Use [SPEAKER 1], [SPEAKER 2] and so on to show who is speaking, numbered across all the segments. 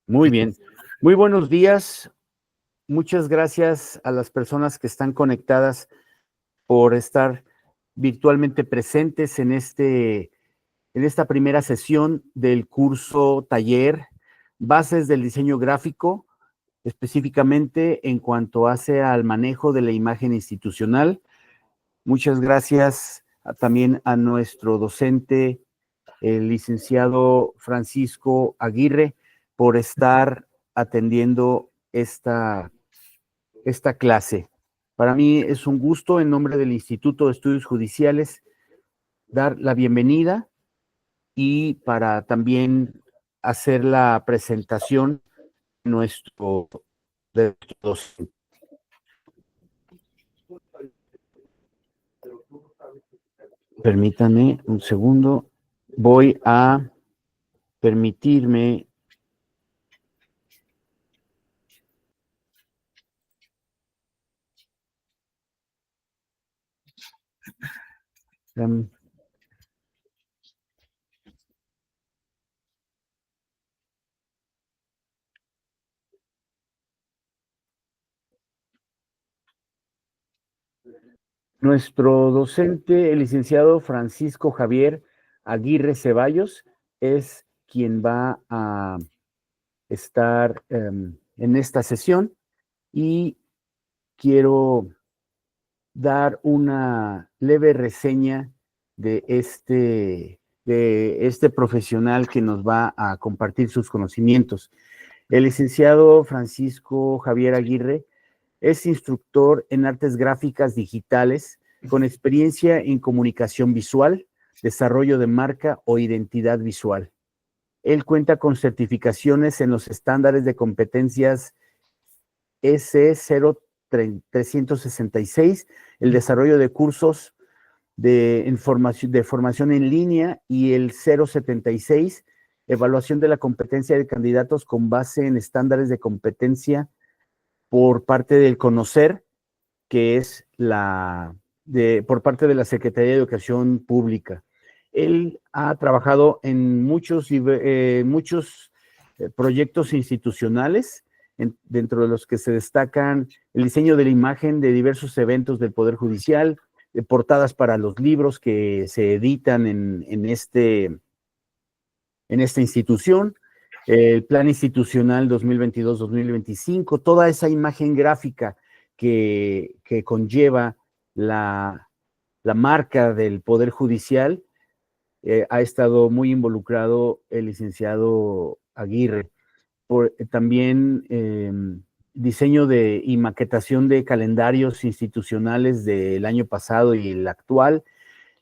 [SPEAKER 1] Muy bien. Muy buenos días. Muchas gracias a las personas que están conectadas por estar virtualmente presentes en esta primera sesión del curso taller Bases del Diseño Gráfico, específicamente en cuanto hace al manejo de la imagen institucional. Muchas gracias también a nuestro docente, el licenciado Francisco Aguirre, por estar atendiendo esta clase. Para mí es un gusto, en nombre del Instituto de Estudios Judiciales, dar la bienvenida y para también hacer la presentación de nuestro docente. Permítanme un segundo. Voy a permitirme nuestro docente, el licenciado Francisco Javier Aguirre Ceballos, es quien va a estar en esta sesión y quiero dar una leve reseña de este profesional que nos va a compartir sus conocimientos. El licenciado Francisco Javier Aguirre es instructor en artes gráficas digitales con experiencia en comunicación visual, desarrollo de marca o identidad visual. Él cuenta con certificaciones en los estándares de competencias EC0366, el desarrollo de cursos de formación en línea, y el 076, evaluación de la competencia de candidatos con base en estándares de competencia por parte del CONOCER, que es por parte de la Secretaría de Educación Pública. Él ha trabajado en muchos proyectos institucionales, dentro de los que se destacan el diseño de la imagen de diversos eventos del Poder Judicial, de portadas para los libros que se editan en esta institución, el Plan Institucional 2022-2025, toda esa imagen gráfica que conlleva la marca del Poder Judicial. Ha estado muy involucrado el licenciado Aguirre. También diseño y maquetación de calendarios institucionales del año pasado y el actual,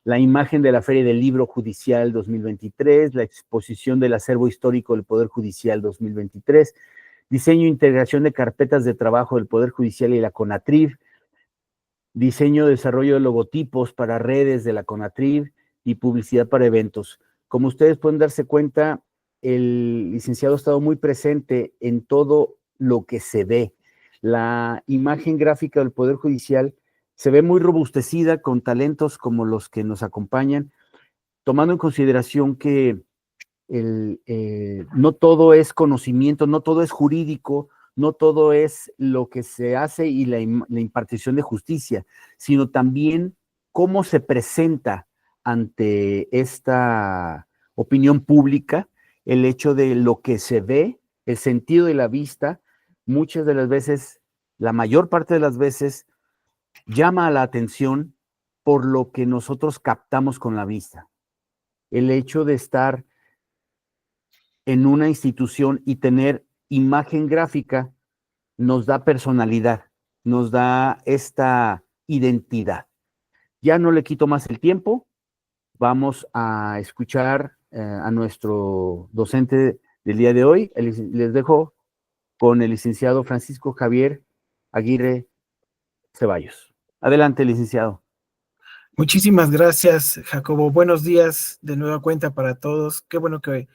[SPEAKER 1] la imagen de la Feria del Libro Judicial 2023, la exposición del acervo histórico del Poder Judicial 2023, diseño e integración de carpetas de trabajo del Poder Judicial y la CONATRIV, diseño y desarrollo de logotipos para redes de la CONATRIV y publicidad para eventos. Como ustedes pueden darse cuenta, el licenciado ha estado muy presente en todo lo que se ve. La imagen gráfica del Poder Judicial se ve muy robustecida con talentos como los que nos acompañan, tomando en consideración que no todo es conocimiento, no todo es jurídico, no todo es lo que se hace y la impartición de justicia, sino también cómo se presenta ante esta opinión pública el hecho de lo que se ve, el sentido de la vista. Muchas de las veces, la mayor parte de las veces, llama a la atención por lo que nosotros captamos con la vista. El hecho de estar en una institución y tener imagen gráfica nos da personalidad, nos da esta identidad. Ya no le quito más el tiempo, vamos a escuchar a nuestro docente del día de hoy. Les dejo con el licenciado Francisco Javier Aguirre Ceballos. Adelante, licenciado.
[SPEAKER 2] Muchísimas gracias, Jacobo. Buenos días de nueva cuenta para todos. Qué bueno que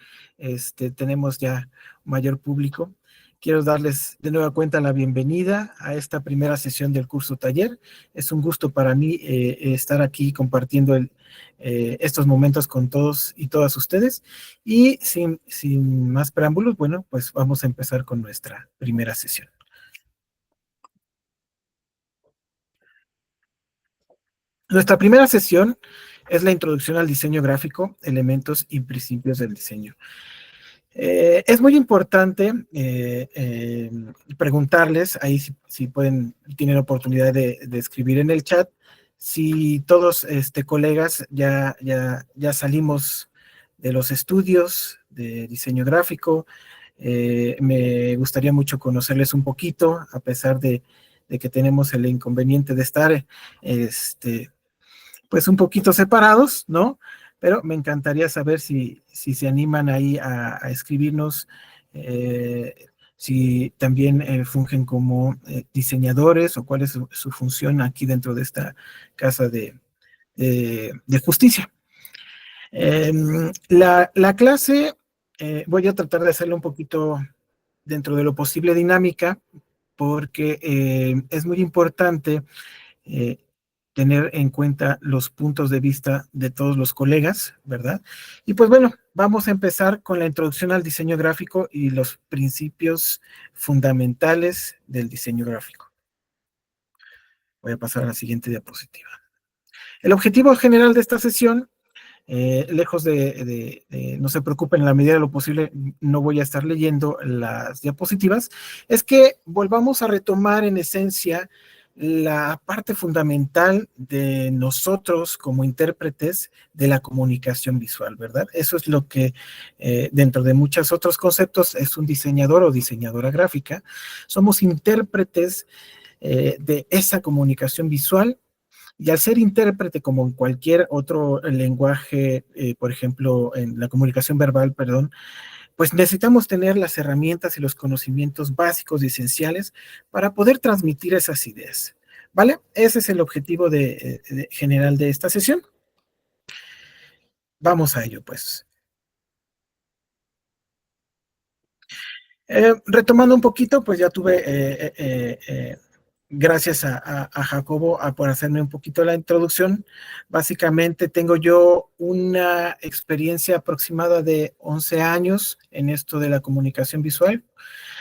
[SPEAKER 2] tenemos ya mayor público. quiero darles de nueva cuenta la bienvenida a esta primera sesión del curso taller. Es un gusto para mí estar aquí compartiendo estos momentos con todos y todas ustedes. Y sin más preámbulos, bueno, pues vamos a empezar con nuestra primera sesión. Nuestra primera sesión es la introducción al diseño gráfico, elementos y principios del diseño. Es muy importante preguntarles, ahí si pueden, tienen oportunidad de escribir en el chat, si todos colegas ya salimos de los estudios de diseño gráfico. Me gustaría mucho conocerles un poquito, a pesar de que tenemos el inconveniente de estar pues un poquito separados, ¿no? Pero me encantaría saber si se animan ahí a escribirnos, si también fungen como diseñadores o cuál es su función aquí dentro de esta casa de justicia. La clase voy a tratar de hacerla un poquito dentro de lo posible dinámica, porque es muy importante tener en cuenta los puntos de vista de todos los colegas, ¿verdad? Y pues bueno, vamos a empezar con la introducción al diseño gráfico y los principios fundamentales del diseño gráfico. Voy a pasar a la siguiente diapositiva. El objetivo general de esta sesión, lejos no se preocupen, en la medida de lo posible no voy a estar leyendo las diapositivas, es que volvamos a retomar en esencia la parte fundamental de nosotros como intérpretes de la comunicación visual, ¿verdad? Eso es lo que dentro de muchos otros conceptos es un diseñador o diseñadora gráfica. Somos intérpretes de esa comunicación visual. Y al ser intérprete, como en cualquier otro lenguaje, por ejemplo, en la comunicación verbal, perdón, pues necesitamos tener las herramientas y los conocimientos básicos y esenciales para poder transmitir esas ideas, ¿vale? Ese es el objetivo general de esta sesión. Vamos a ello, pues. Retomando un poquito, pues ya tuve... gracias a Jacobo por hacerme un poquito la introducción. Básicamente tengo yo una experiencia aproximada de 11 años en esto de la comunicación visual.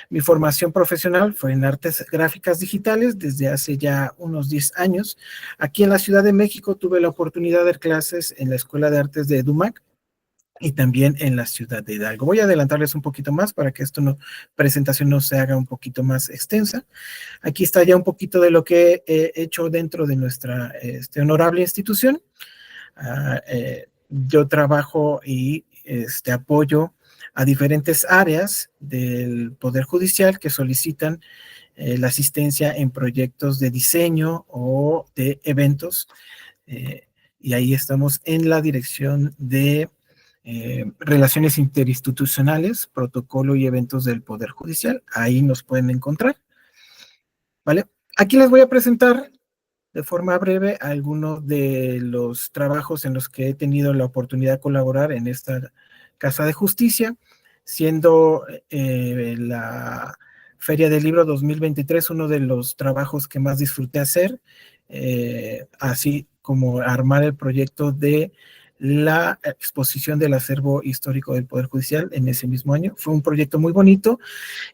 [SPEAKER 2] Mi formación profesional fue en artes gráficas digitales desde hace ya unos 10 años. Aquí en la Ciudad de México tuve la oportunidad de dar clases en la Escuela de Artes de EDUMAC y también en la ciudad de Hidalgo. Voy a adelantarles un poquito más para que presentación no se haga un poquito más extensa. Aquí está ya un poquito de lo que he hecho dentro de nuestra honorable institución. Yo trabajo y apoyo a diferentes áreas del Poder Judicial que solicitan la asistencia en proyectos de diseño o de eventos. Y ahí estamos en la dirección de Relaciones Interinstitucionales, Protocolo y Eventos del Poder Judicial. Ahí nos pueden encontrar. ¿Vale? Aquí les voy a presentar de forma breve algunos de los trabajos en los que he tenido la oportunidad de colaborar en esta Casa de Justicia, siendo la Feria del Libro 2023 uno de los trabajos que más disfruté hacer, así como armar el proyecto de la exposición del acervo histórico del Poder Judicial en ese mismo año. Fue un proyecto muy bonito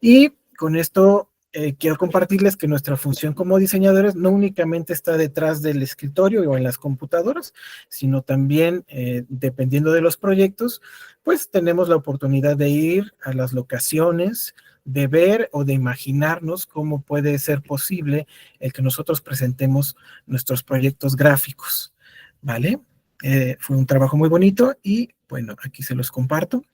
[SPEAKER 2] y con esto quiero compartirles que nuestra función como diseñadores no únicamente está detrás del escritorio o en las computadoras, sino también, dependiendo de los proyectos, pues tenemos la oportunidad de ir a las locaciones, de ver o de imaginarnos cómo puede ser posible el que nosotros presentemos nuestros proyectos gráficos, ¿vale? Fue un trabajo muy bonito y, bueno, aquí se los comparto.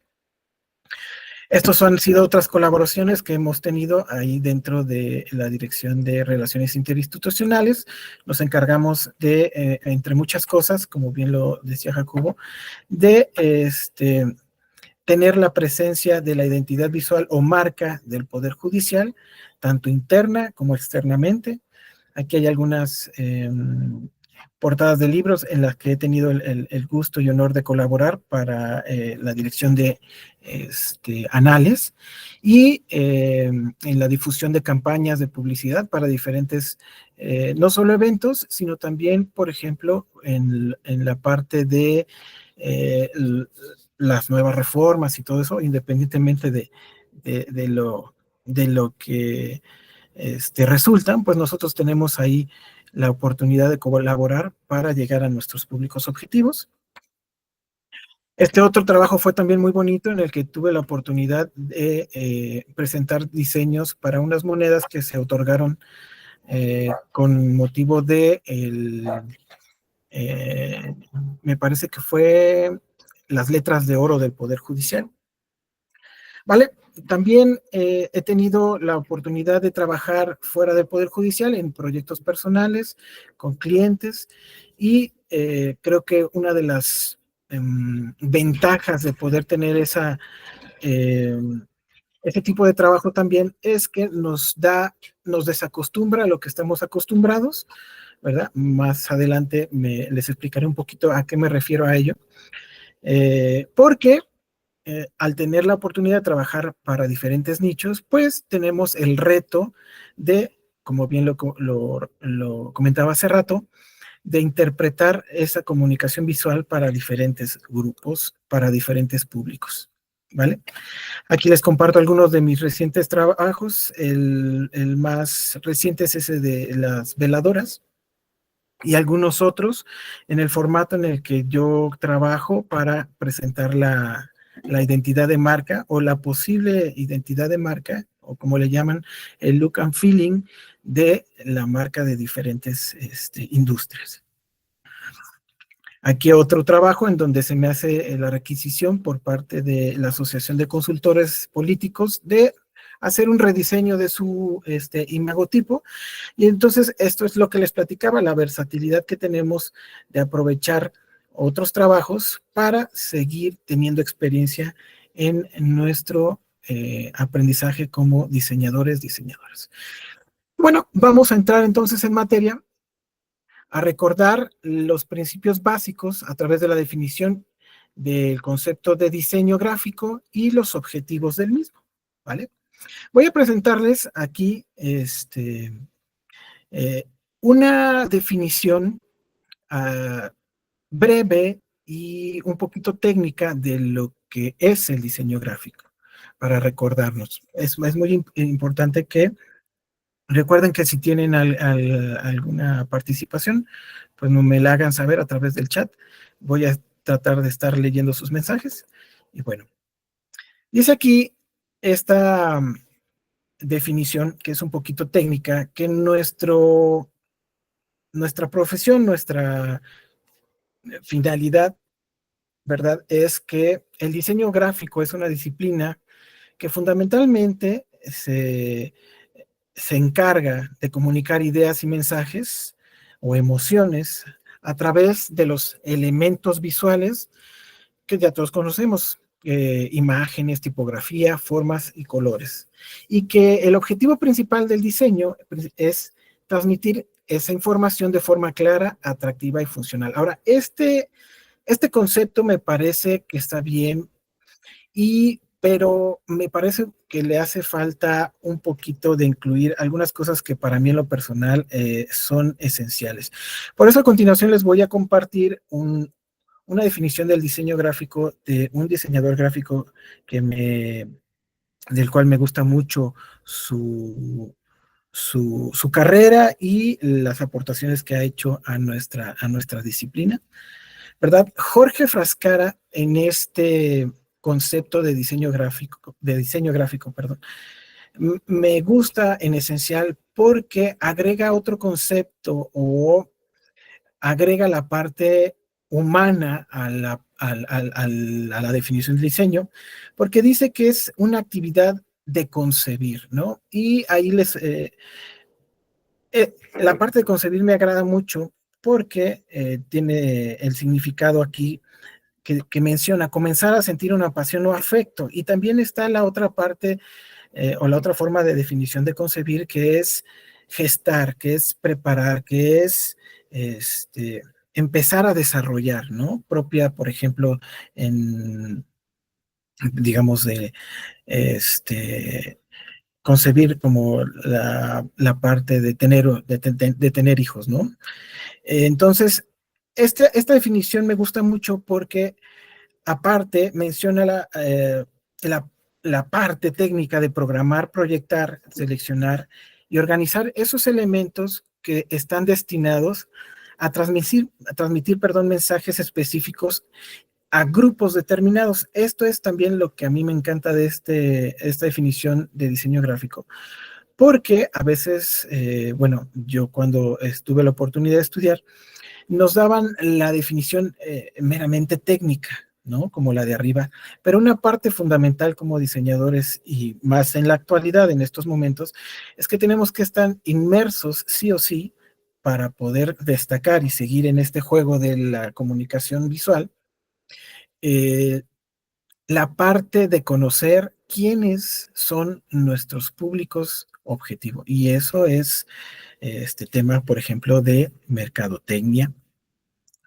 [SPEAKER 2] Estos han sido otras colaboraciones que hemos tenido ahí dentro de la Dirección de Relaciones Interinstitucionales. Nos encargamos de, entre muchas cosas, como bien lo decía Jacobo, de tener la presencia de la identidad visual o marca del Poder Judicial, tanto interna como externamente. Aquí hay algunas portadas de libros en las que he tenido el gusto y honor de colaborar para la dirección de Anales, y en la difusión de campañas de publicidad para diferentes, no solo eventos, sino también, por ejemplo, en la parte de las nuevas reformas y todo eso, independientemente de lo que resultan, pues nosotros tenemos ahí la oportunidad de colaborar para llegar a nuestros públicos objetivos. Este otro trabajo fue también muy bonito, en el que tuve la oportunidad de presentar diseños para unas monedas que se otorgaron con motivo de me parece que fue las letras de oro del Poder Judicial. ¿Vale? También he tenido la oportunidad de trabajar fuera del Poder Judicial en proyectos personales, con clientes, y creo que una de las ventajas de poder tener ese tipo de trabajo también es que nos desacostumbra a lo que estamos acostumbrados, ¿verdad? Más adelante les explicaré un poquito a qué me refiero a ello, porque al tener la oportunidad de trabajar para diferentes nichos, pues tenemos el reto de, como bien lo comentaba hace rato, de interpretar esa comunicación visual para diferentes grupos, para diferentes públicos, ¿vale? Aquí les comparto algunos de mis recientes trabajos. El más reciente es ese de las veladoras, y algunos otros en el formato en el que yo trabajo para presentar la identidad de marca, o la posible identidad de marca, o como le llaman, el look and feeling de la marca de diferentes industrias. Aquí otro trabajo en donde se me hace la requisición por parte de la Asociación de Consultores Políticos de hacer un rediseño de su imagotipo. Y entonces esto es lo que les platicaba, la versatilidad que tenemos de aprovechar otros trabajos para seguir teniendo experiencia en nuestro aprendizaje como diseñadoras. Bueno, vamos a entrar entonces en materia, a recordar los principios básicos a través de la definición del concepto de diseño gráfico y los objetivos del mismo, ¿vale? Voy a presentarles aquí una definición breve y un poquito técnica de lo que es el diseño gráfico, para recordarnos. Es muy importante que recuerden que si tienen alguna participación, pues no me la hagan saber a través del chat. Voy a tratar de estar leyendo sus mensajes. Y bueno, dice aquí esta definición, que es un poquito técnica, que nuestra profesión, nuestra finalidad, ¿verdad? Es que el diseño gráfico es una disciplina que fundamentalmente se encarga de comunicar ideas y mensajes o emociones a través de los elementos visuales que ya todos conocemos, imágenes, tipografía, formas y colores. Y que el objetivo principal del diseño es transmitir esa información de forma clara, atractiva y funcional. Ahora, este concepto me parece que está bien, pero me parece que le hace falta un poquito de incluir algunas cosas que para mí en lo personal son esenciales. Por eso a continuación les voy a compartir una definición del diseño gráfico de un diseñador gráfico del cual me gusta mucho su carrera y las aportaciones que ha hecho a nuestra disciplina, ¿verdad? Jorge Frascara, en este concepto de diseño gráfico, perdón, me gusta en esencial porque agrega otro concepto, o agrega la parte humana a la definición del diseño, porque dice que es una actividad de concebir, ¿no? Y ahí la parte de concebir me agrada mucho, porque tiene el significado aquí que menciona comenzar a sentir una pasión o afecto. Y también está la otra parte o la otra forma de definición de concebir, que es gestar, que es preparar, que es empezar a desarrollar, ¿no? Propia, por ejemplo, digamos, de concebir como la parte de tener hijos, ¿no? Entonces, esta definición me gusta mucho porque aparte menciona la, la parte técnica de programar, proyectar, seleccionar y organizar esos elementos que están destinados a transmitir, perdón, mensajes específicos a grupos determinados. Esto es también lo que a mí me encanta de esta definición de diseño gráfico, porque a veces, bueno, yo cuando tuve la oportunidad de estudiar, nos daban la definición meramente técnica, ¿no? Como la de arriba, pero una parte fundamental como diseñadores y más en la actualidad, en estos momentos, es que tenemos que estar inmersos sí o sí para poder destacar y seguir en este juego de la comunicación visual, eh, la parte de conocer quiénes son nuestros públicos objetivo. Y eso es este tema, por ejemplo, de mercadotecnia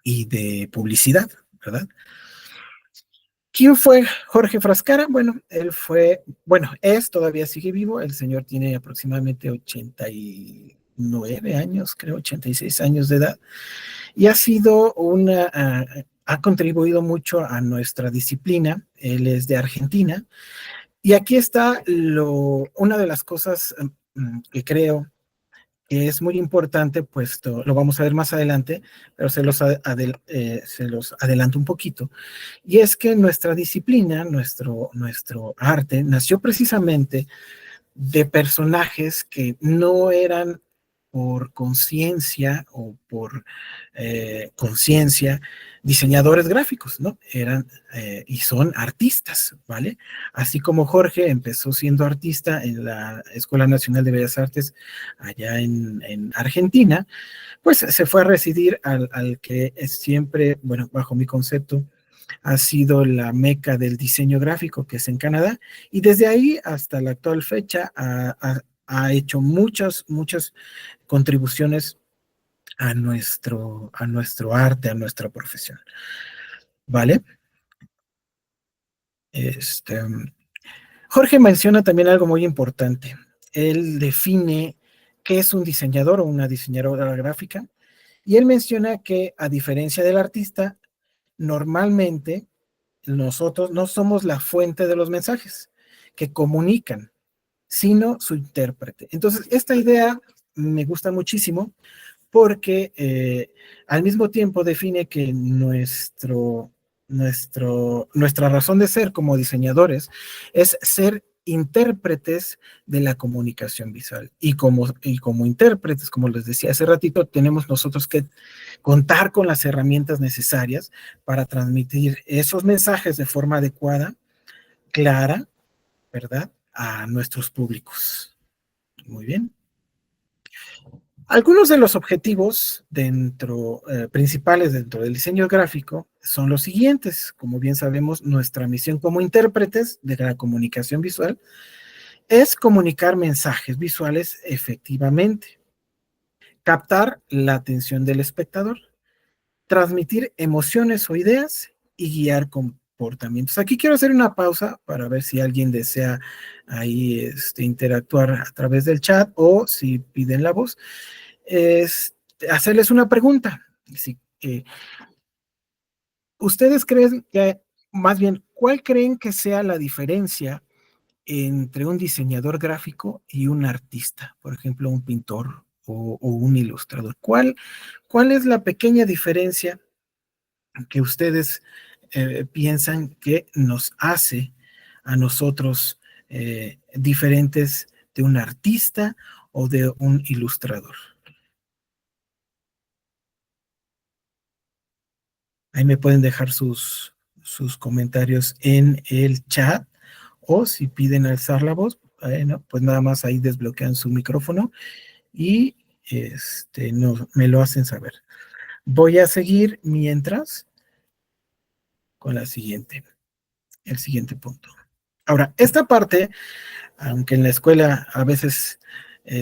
[SPEAKER 2] y de publicidad, ¿verdad? ¿Quién fue Jorge Frascara? Bueno, él fue, bueno, todavía sigue vivo, el señor tiene aproximadamente 89 años, creo, 86 años de edad, y ha contribuido mucho a nuestra disciplina. Él es de Argentina, y aquí está una de las cosas que creo que es muy importante, pues lo vamos a ver más adelante, pero se los adelanto un poquito. Y es que nuestra disciplina, nuestro arte, nació precisamente de personajes que no eran por conciencia o por conciencia diseñadores gráficos, ¿no? Eran y son artistas, ¿vale? Así como Jorge empezó siendo artista en la Escuela Nacional de Bellas Artes allá en Argentina, pues se fue a residir al que es siempre, bueno, bajo mi concepto, ha sido la meca del diseño gráfico, que es en Canadá, y desde ahí hasta la actual fecha ha hecho muchas contribuciones a nuestro arte, a nuestra profesión. ¿Vale? Este, Jorge menciona también algo muy importante. Él define qué es un diseñador o una diseñadora gráfica, y él menciona que, a diferencia del artista, normalmente nosotros no somos la fuente de los mensajes que comunican, sino su intérprete. Entonces, esta idea me gusta muchísimo porque al mismo tiempo define que nuestra razón de ser como diseñadores es ser intérpretes de la comunicación visual. Y como intérpretes, como les decía hace ratito, tenemos nosotros que contar con las herramientas necesarias para transmitir esos mensajes de forma adecuada, clara, ¿verdad? A nuestros públicos. Muy bien. Algunos de los objetivos principales dentro del diseño gráfico son los siguientes. Como bien sabemos, nuestra misión como intérpretes de la comunicación visual es comunicar mensajes visuales efectivamente, captar la atención del espectador, transmitir emociones o ideas y guiar comportamientos. Aquí quiero hacer una pausa para ver si alguien desea ahí interactuar a través del chat, o si piden la voz, hacerles una pregunta. Si, ¿Ustedes creen que, más bien, cuál creen que sea la diferencia entre un diseñador gráfico y un artista? Por ejemplo, un pintor o un ilustrador. ¿Cuál es la pequeña diferencia que ustedes piensan que nos hace a nosotros diferentes de un artista o de un ilustrador? Ahí me pueden dejar sus comentarios en el chat, o si piden alzar la voz, bueno, pues nada más ahí desbloquean su micrófono y me lo hacen saber. Voy a seguir mientras con el siguiente punto. Ahora, esta parte, aunque en la escuela a veces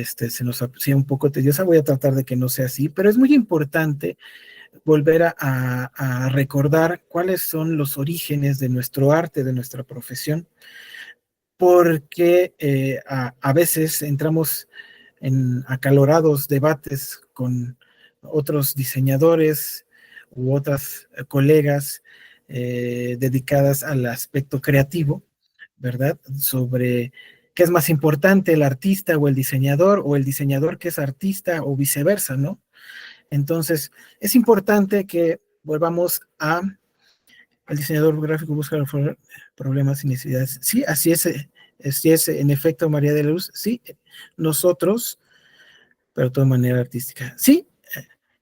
[SPEAKER 2] se nos hacía un poco tediosa. Voy a tratar de que no sea así, pero es muy importante volver a recordar cuáles son los orígenes de nuestro arte, de nuestra profesión, porque a veces entramos en acalorados debates con otros diseñadores u otras colegas dedicadas al aspecto creativo, ¿verdad? Sobre qué es más importante, el artista o el diseñador que es artista o viceversa, ¿no? Entonces, es importante que volvamos a el diseñador gráfico busca problemas y necesidades. Sí, así es, en efecto, María de la Luz. Sí, nosotros, pero de toda manera artística. Sí,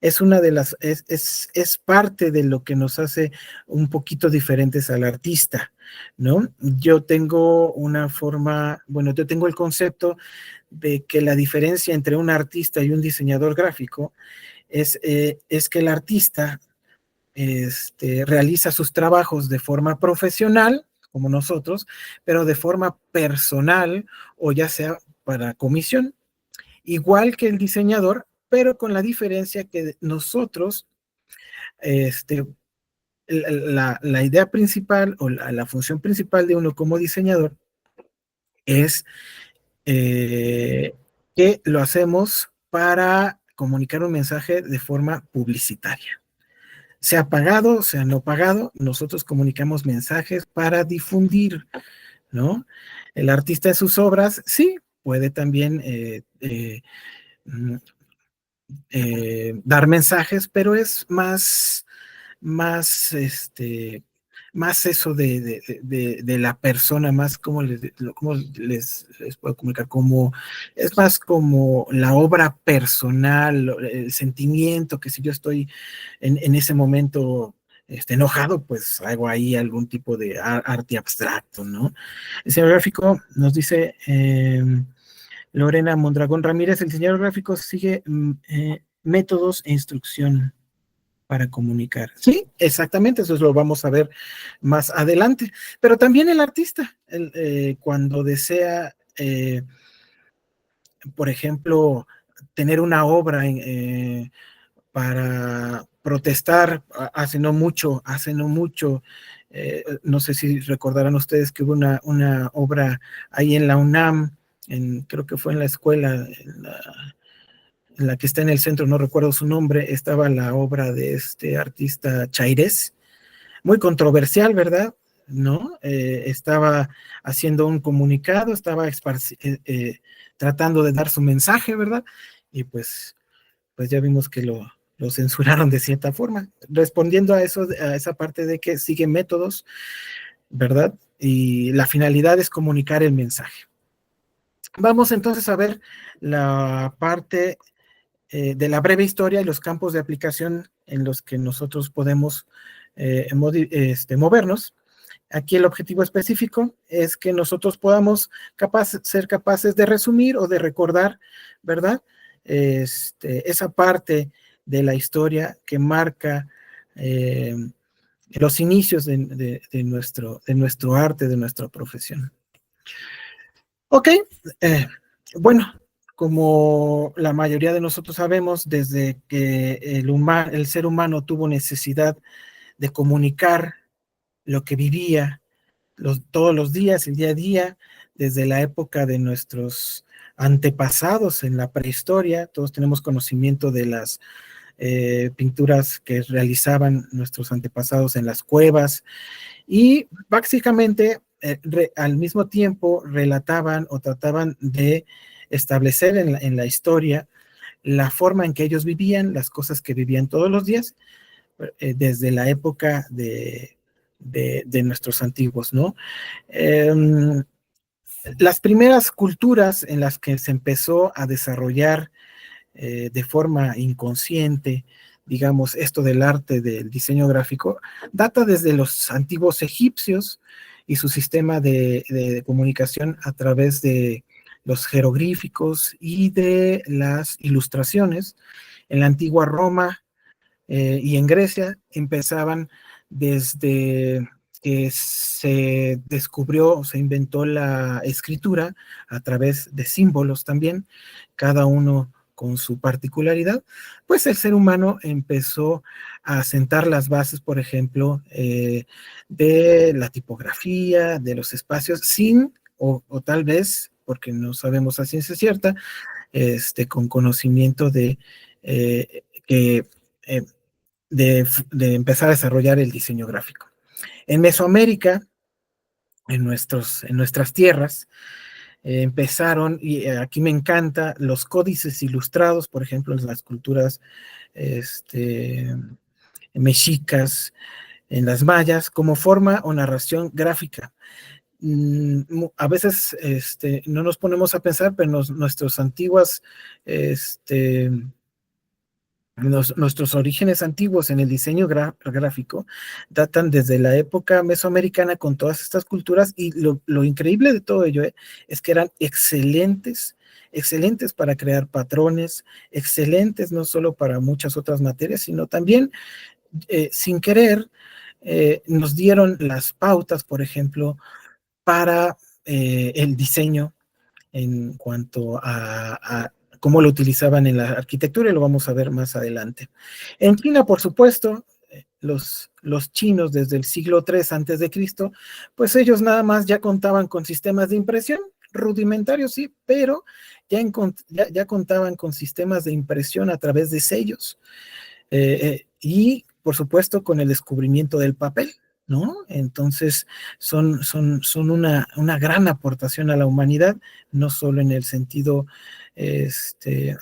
[SPEAKER 2] es una de las, es parte de lo que nos hace un poquito diferentes al artista, ¿no? Yo tengo una forma, bueno, yo tengo el concepto de que la diferencia entre un artista y un diseñador gráfico es que el artista realiza sus trabajos de forma profesional, como nosotros, pero de forma personal o ya sea para comisión, igual que el diseñador, pero con la diferencia que nosotros, la idea principal o la función principal de uno como diseñador es que lo hacemos para comunicar un mensaje de forma publicitaria. Sea pagado, sea no pagado, nosotros comunicamos mensajes para difundir, ¿no? El artista en sus obras, sí, puede también dar mensajes, pero es más, más eso de la persona, más como les puedo comunicar, como, es más como la obra personal, el sentimiento, que si yo estoy en ese momento enojado, pues hago ahí algún tipo de arte abstracto, ¿no? El diseñador gráfico nos dice Lorena Mondragón Ramírez, el diseñador gráfico sigue métodos e instrucción para comunicar. Sí, exactamente, eso lo vamos a ver más adelante. Pero también el artista, cuando desea, por ejemplo, tener una obra para protestar, hace no mucho, no sé si recordarán ustedes que hubo una obra ahí en la UNAM, creo que fue en la escuela, en la que está en el centro, no recuerdo su nombre, estaba la obra de este artista Chairés, muy controversial, ¿verdad? ¿No? Estaba haciendo un comunicado, estaba tratando de dar su mensaje, ¿verdad? Y pues ya vimos que lo censuraron de cierta forma, respondiendo a eso, a esa parte de que sigue métodos, ¿verdad? Y la finalidad es comunicar el mensaje. Vamos entonces a ver la parte de la breve historia y los campos de aplicación en los que nosotros podemos movernos. Aquí el objetivo específico es que nosotros podamos ser capaces de resumir o de recordar, ¿verdad? Esa parte de la historia que marca los inicios de nuestro arte, de nuestra profesión. Ok, bueno, como la mayoría de nosotros sabemos, desde que el ser humano tuvo necesidad de comunicar lo que vivía todos los días, el día a día, desde la época de nuestros antepasados en la prehistoria, todos tenemos conocimiento de las pinturas que realizaban nuestros antepasados en las cuevas y básicamente al mismo tiempo relataban o trataban de establecer en la historia la forma en que ellos vivían, las cosas que vivían todos los días, desde la época de nuestros antiguos, ¿no? Las primeras culturas en las que se empezó a desarrollar de forma inconsciente, digamos, esto del arte del diseño gráfico, data desde los antiguos egipcios y su sistema de comunicación a través de los jeroglíficos y de las ilustraciones. En la antigua Roma y en Grecia empezaban desde que se descubrió, se inventó la escritura a través de símbolos también, cada uno con su particularidad, pues el ser humano empezó a sentar las bases, por ejemplo, de la tipografía, de los espacios, sin, o tal vez, porque no sabemos a ciencia cierta, con conocimiento que, eh, de empezar a desarrollar el diseño gráfico. En Mesoamérica, en nuestras tierras, empezaron, y aquí me encanta, los códices ilustrados, por ejemplo, en las culturas mexicas, en las mayas, como forma o narración gráfica. A veces no nos ponemos a pensar, pero nuestros antiguas nuestros orígenes antiguos en el diseño gráfico datan desde la época mesoamericana con todas estas culturas, y lo increíble de todo ello es que eran excelentes para crear patrones, excelentes no solo para muchas otras materias, sino también sin querer nos dieron las pautas, por ejemplo, para el diseño en cuanto a cómo lo utilizaban en la arquitectura, y lo vamos a ver más adelante. En China, por supuesto, los chinos desde el siglo III antes de Cristo, pues ellos nada más ya contaban con sistemas de impresión, rudimentarios sí, pero ya contaban con sistemas de impresión a través de sellos, y por supuesto con el descubrimiento del papel, ¿no? Entonces son una gran aportación a la humanidad, no solo en el sentido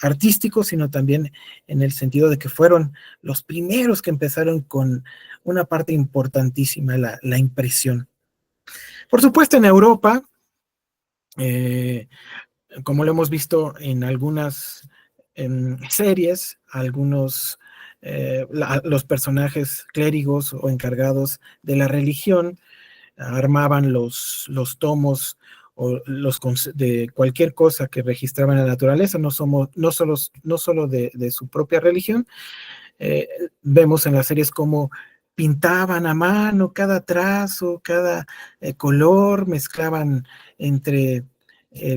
[SPEAKER 2] artístico, sino también en el sentido de que fueron los primeros que empezaron con una parte importantísima, la impresión. Por supuesto, en Europa, como lo hemos visto en algunas series, los personajes clérigos o encargados de la religión armaban los tomos o de cualquier cosa que registraban la naturaleza, no solo de su propia religión. Vemos en las series cómo pintaban a mano cada trazo, cada color, mezclaban entre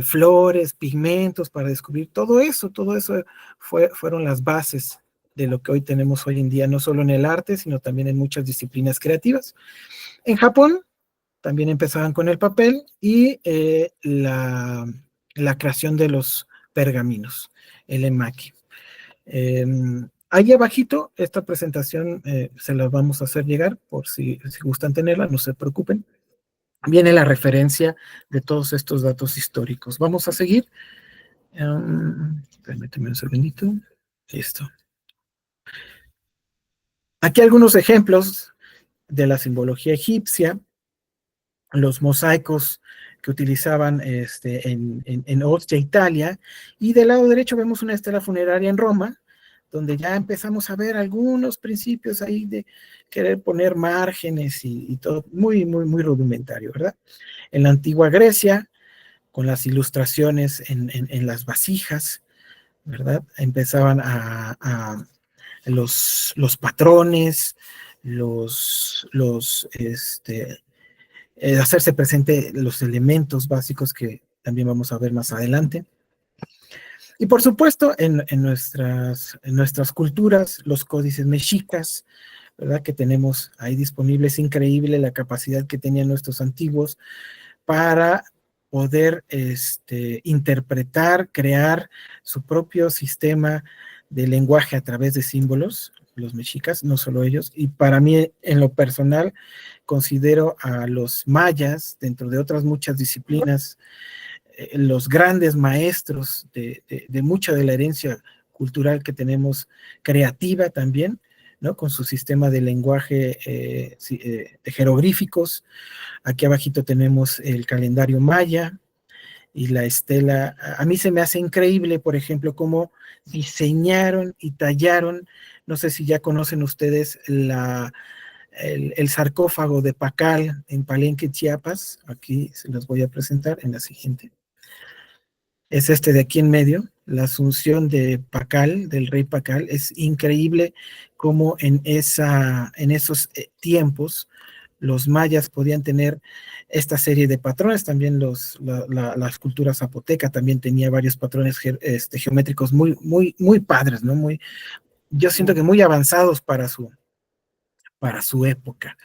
[SPEAKER 2] flores, pigmentos para descubrir todo eso fueron las bases de lo que hoy tenemos hoy en día, no solo en el arte, sino también en muchas disciplinas creativas. En Japón también empezaban con el papel y la creación de los pergaminos, el emaki. Ahí abajito, esta presentación se la vamos a hacer llegar, por si gustan tenerla, no se preocupen. Viene la referencia de todos estos datos históricos. Vamos a seguir. Permíteme un segundito. Listo. Aquí algunos ejemplos de la simbología egipcia, los mosaicos que utilizaban en Ostia, Italia, y del lado derecho vemos una estela funeraria en Roma, donde ya empezamos a ver algunos principios ahí de querer poner márgenes y todo, muy, muy, muy rudimentario, ¿verdad? En la antigua Grecia, con las ilustraciones en las vasijas, ¿verdad? Empezaban los patrones, hacerse presente los elementos básicos que también vamos a ver más adelante. Y por supuesto, en nuestras culturas, los códices mexicas, ¿verdad? Que tenemos ahí disponibles, increíble la capacidad que tenían nuestros antiguos para poder interpretar, crear su propio sistema de lenguaje a través de símbolos, los mexicas, no solo ellos. Y para mí, en lo personal, considero a los mayas, dentro de otras muchas disciplinas, los grandes maestros de mucha de la herencia cultural que tenemos, creativa también, ¿no? Con su sistema de lenguaje de jeroglíficos. Aquí abajito tenemos el calendario maya y la estela. A mí se me hace increíble, por ejemplo, cómo diseñaron y tallaron, no sé si ya conocen ustedes el sarcófago de Pacal en Palenque, Chiapas. Aquí se los voy a presentar en la siguiente. Es de aquí en medio, la asunción de Pacal, del rey Pacal. Es increíble cómo en esos tiempos los mayas podían tener esta serie de patrones, también la escultura zapoteca también tenía varios patrones geométricos muy padres, ¿no? Yo siento que muy avanzados para su época.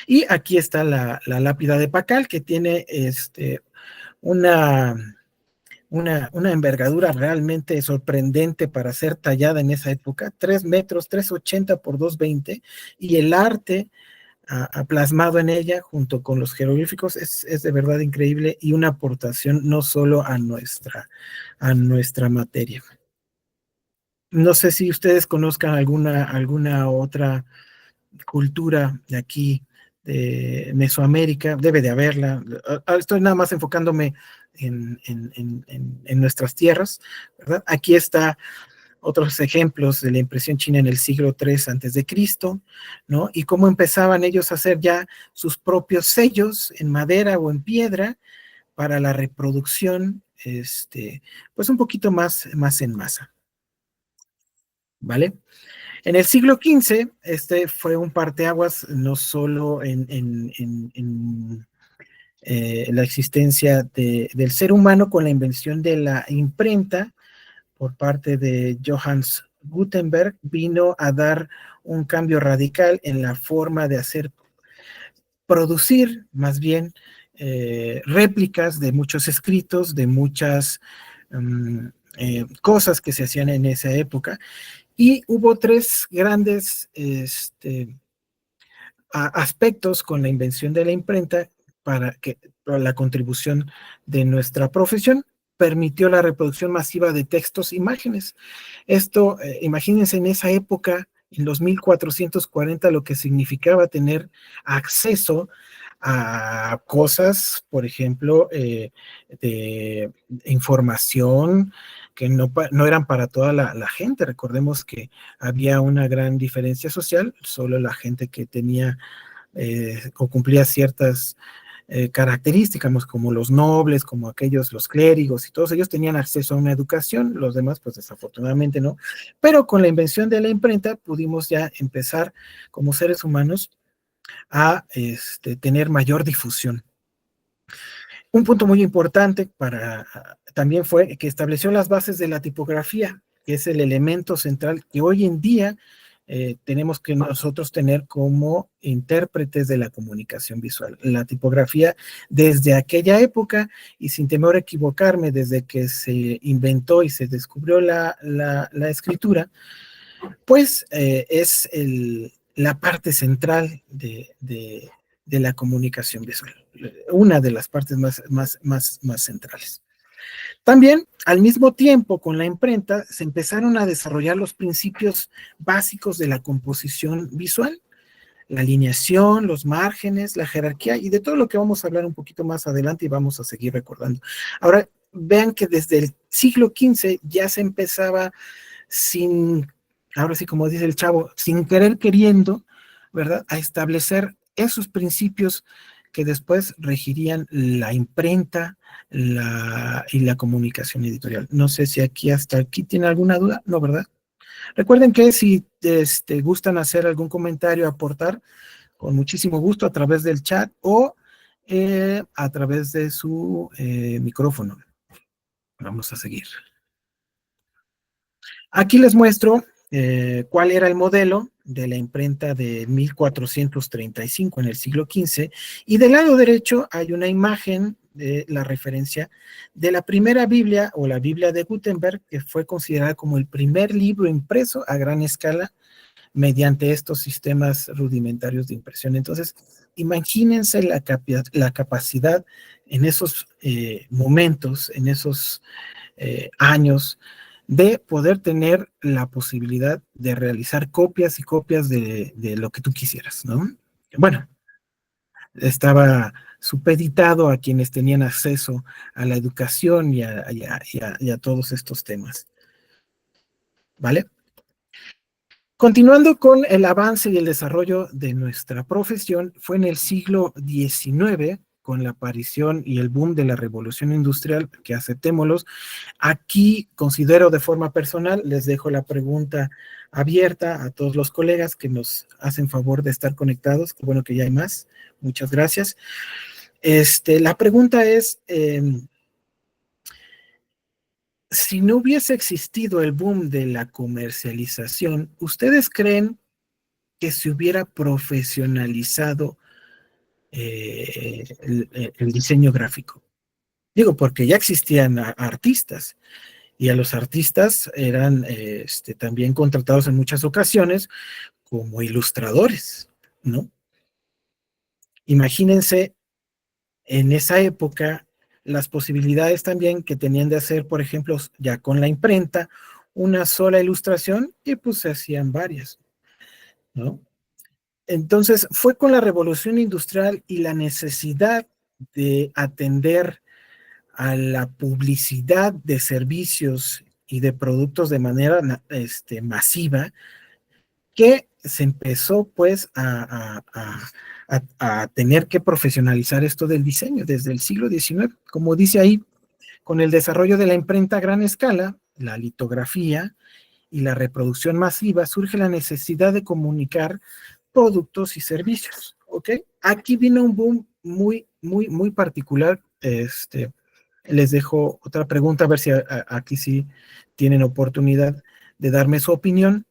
[SPEAKER 2] Y aquí está la lápida de Pacal, que tiene una envergadura realmente sorprendente para ser tallada en esa época, 3 metros, 3,80 por 2,20, y el arte plasmado en ella junto con los jeroglíficos es de verdad increíble y una aportación no solo a nuestra materia. No sé si ustedes conozcan alguna otra cultura de aquí, de Mesoamérica, debe de haberla. Estoy nada más enfocándome en nuestras tierras, ¿verdad? Aquí está otros ejemplos de la impresión china en el siglo III antes de Cristo, ¿no? Y cómo empezaban ellos a hacer ya sus propios sellos en madera o en piedra para la reproducción, pues un poquito más en masa, ¿vale? En el siglo XV, fue un parteaguas no solo en la existencia del ser humano con la invención de la imprenta por parte de Johannes Gutenberg, vino a dar un cambio radical en la forma de producir más bien réplicas de muchos escritos, de muchas cosas que se hacían en esa época. Y hubo 3 grandes aspectos con la invención de la imprenta para la contribución de nuestra profesión. Permitió la reproducción masiva de textos, imágenes. Esto, imagínense en esa época, en los 1440, lo que significaba tener acceso a cosas, por ejemplo, de información que no eran para toda la gente. Recordemos que había una gran diferencia social, solo la gente que tenía o cumplía ciertas características, como los nobles, como aquellos, los clérigos, y todos ellos tenían acceso a una educación, los demás pues desafortunadamente no, pero con la invención de la imprenta pudimos ya empezar como seres humanos a tener mayor difusión. Un punto muy importante también fue que estableció las bases de la tipografía, que es el elemento central que hoy en día tenemos que nosotros tener como intérpretes de la comunicación visual. La tipografía desde aquella época, y sin temor a equivocarme, desde que se inventó y se descubrió la escritura, pues es la parte central de la comunicación visual, una de las partes más centrales. También, al mismo tiempo, con la imprenta, se empezaron a desarrollar los principios básicos de la composición visual, la alineación, los márgenes, la jerarquía, y de todo lo que vamos a hablar un poquito más adelante y vamos a seguir recordando. Ahora, vean que desde el siglo XV ya se empezaba ahora sí, como dice el chavo, sin querer queriendo, ¿verdad?, a establecer esos principios que después regirían la imprenta y la comunicación editorial. No sé si hasta aquí tiene alguna duda, ¿no, verdad? Recuerden que si gustan hacer algún comentario, aportar, con muchísimo gusto a través del chat o a través de su micrófono. Vamos a seguir. Aquí les muestro cuál era el modelo de la imprenta de 1435 en el siglo XV, y del lado derecho hay una imagen de la referencia de la primera Biblia o la Biblia de Gutenberg, que fue considerada como el primer libro impreso a gran escala mediante estos sistemas rudimentarios de impresión. Entonces, imagínense la capacidad en esos momentos, en esos años, de poder tener la posibilidad de realizar copias y copias de lo que tú quisieras, ¿no? Bueno, estaba supeditado a quienes tenían acceso a la educación y a todos estos temas, ¿vale? Continuando con el avance y el desarrollo de nuestra profesión, fue en el siglo XIX con la aparición y el boom de la revolución industrial, que aceptémoslos. Aquí considero de forma personal, les dejo la pregunta abierta a todos los colegas que nos hacen favor de estar conectados, que bueno que ya hay más, muchas gracias. La pregunta es, si no hubiese existido el boom de la comercialización, ¿ustedes creen que se hubiera profesionalizado el diseño gráfico? Digo, porque ya existían artistas y a los artistas eran también contratados en muchas ocasiones como ilustradores, ¿no? Imagínense en esa época las posibilidades también que tenían de hacer, por ejemplo, ya con la imprenta, una sola ilustración y pues se hacían varias, ¿no? Entonces fue con la revolución industrial y la necesidad de atender a la publicidad de servicios y de productos de manera masiva, que se empezó pues a tener que profesionalizar esto del diseño desde el siglo XIX. Como dice ahí, con el desarrollo de la imprenta a gran escala, la litografía y la reproducción masiva, surge la necesidad de comunicar productos y servicios, ¿ok? Aquí vino un boom muy particular. Les dejo otra pregunta, a ver si aquí sí tienen oportunidad de darme su opinión.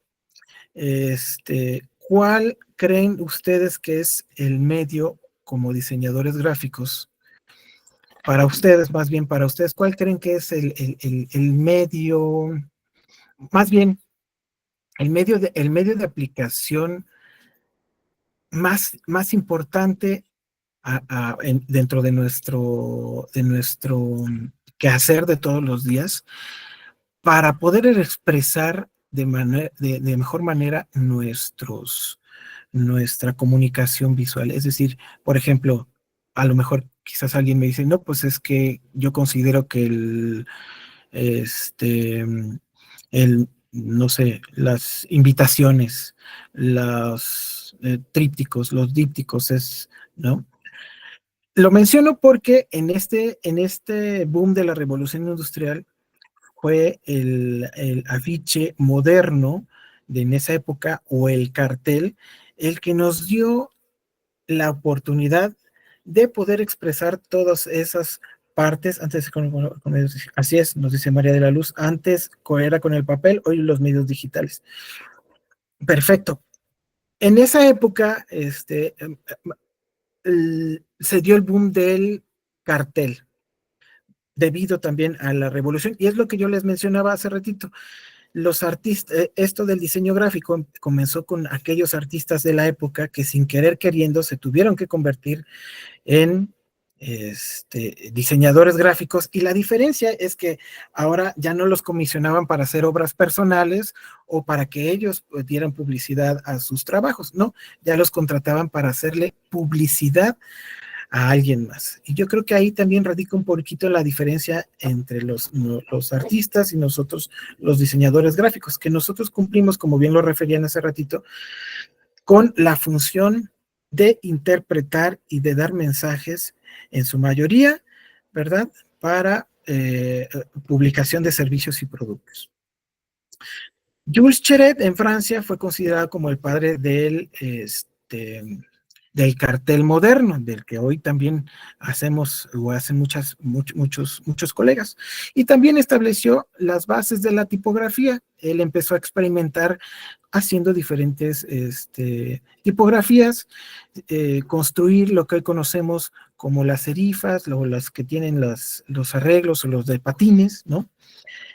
[SPEAKER 2] ¿Cuál creen ustedes que es el medio como diseñadores gráficos? Para ustedes, más bien para ustedes, ¿cuál creen que es el medio, más bien, el medio de aplicación más importante dentro de nuestro quehacer de todos los días para poder expresar de mejor manera nuestra comunicación visual? Es decir, por ejemplo, a lo mejor quizás alguien me dice, no, pues es que yo considero que no sé, las invitaciones, los trípticos, los dípticos, ¿no? Lo menciono porque en este boom de la revolución industrial fue el afiche moderno de en esa época, o el cartel, el que nos dio la oportunidad de poder expresar todas esas partes. Antes, así es, nos dice María de la Luz, antes era con el papel, hoy los medios digitales. Perfecto. En esa época, se dio el boom del cartel, debido también a la revolución, y es lo que yo les mencionaba hace ratito. Los artistas, esto del diseño gráfico comenzó con aquellos artistas de la época que sin querer queriendo se tuvieron que convertir en diseñadores gráficos, y la diferencia es que ahora ya no los comisionaban para hacer obras personales o para que ellos dieran publicidad a sus trabajos, no, ya los contrataban para hacerle publicidad a alguien más. Y yo creo que ahí también radica un poquito la diferencia entre los artistas y nosotros, los diseñadores gráficos, que nosotros cumplimos, como bien lo referían hace ratito, con la función de interpretar y de dar mensajes, en su mayoría, ¿verdad?, para publicación de servicios y productos. Jules Cheret en Francia fue considerado como el padre del cartel moderno, del que hoy también hacemos o hacen muchos colegas. Y también estableció las bases de la tipografía. Él empezó a experimentar haciendo diferentes tipografías, construir lo que hoy conocemos como las serifas, o las que tienen los arreglos o los de patines, ¿no?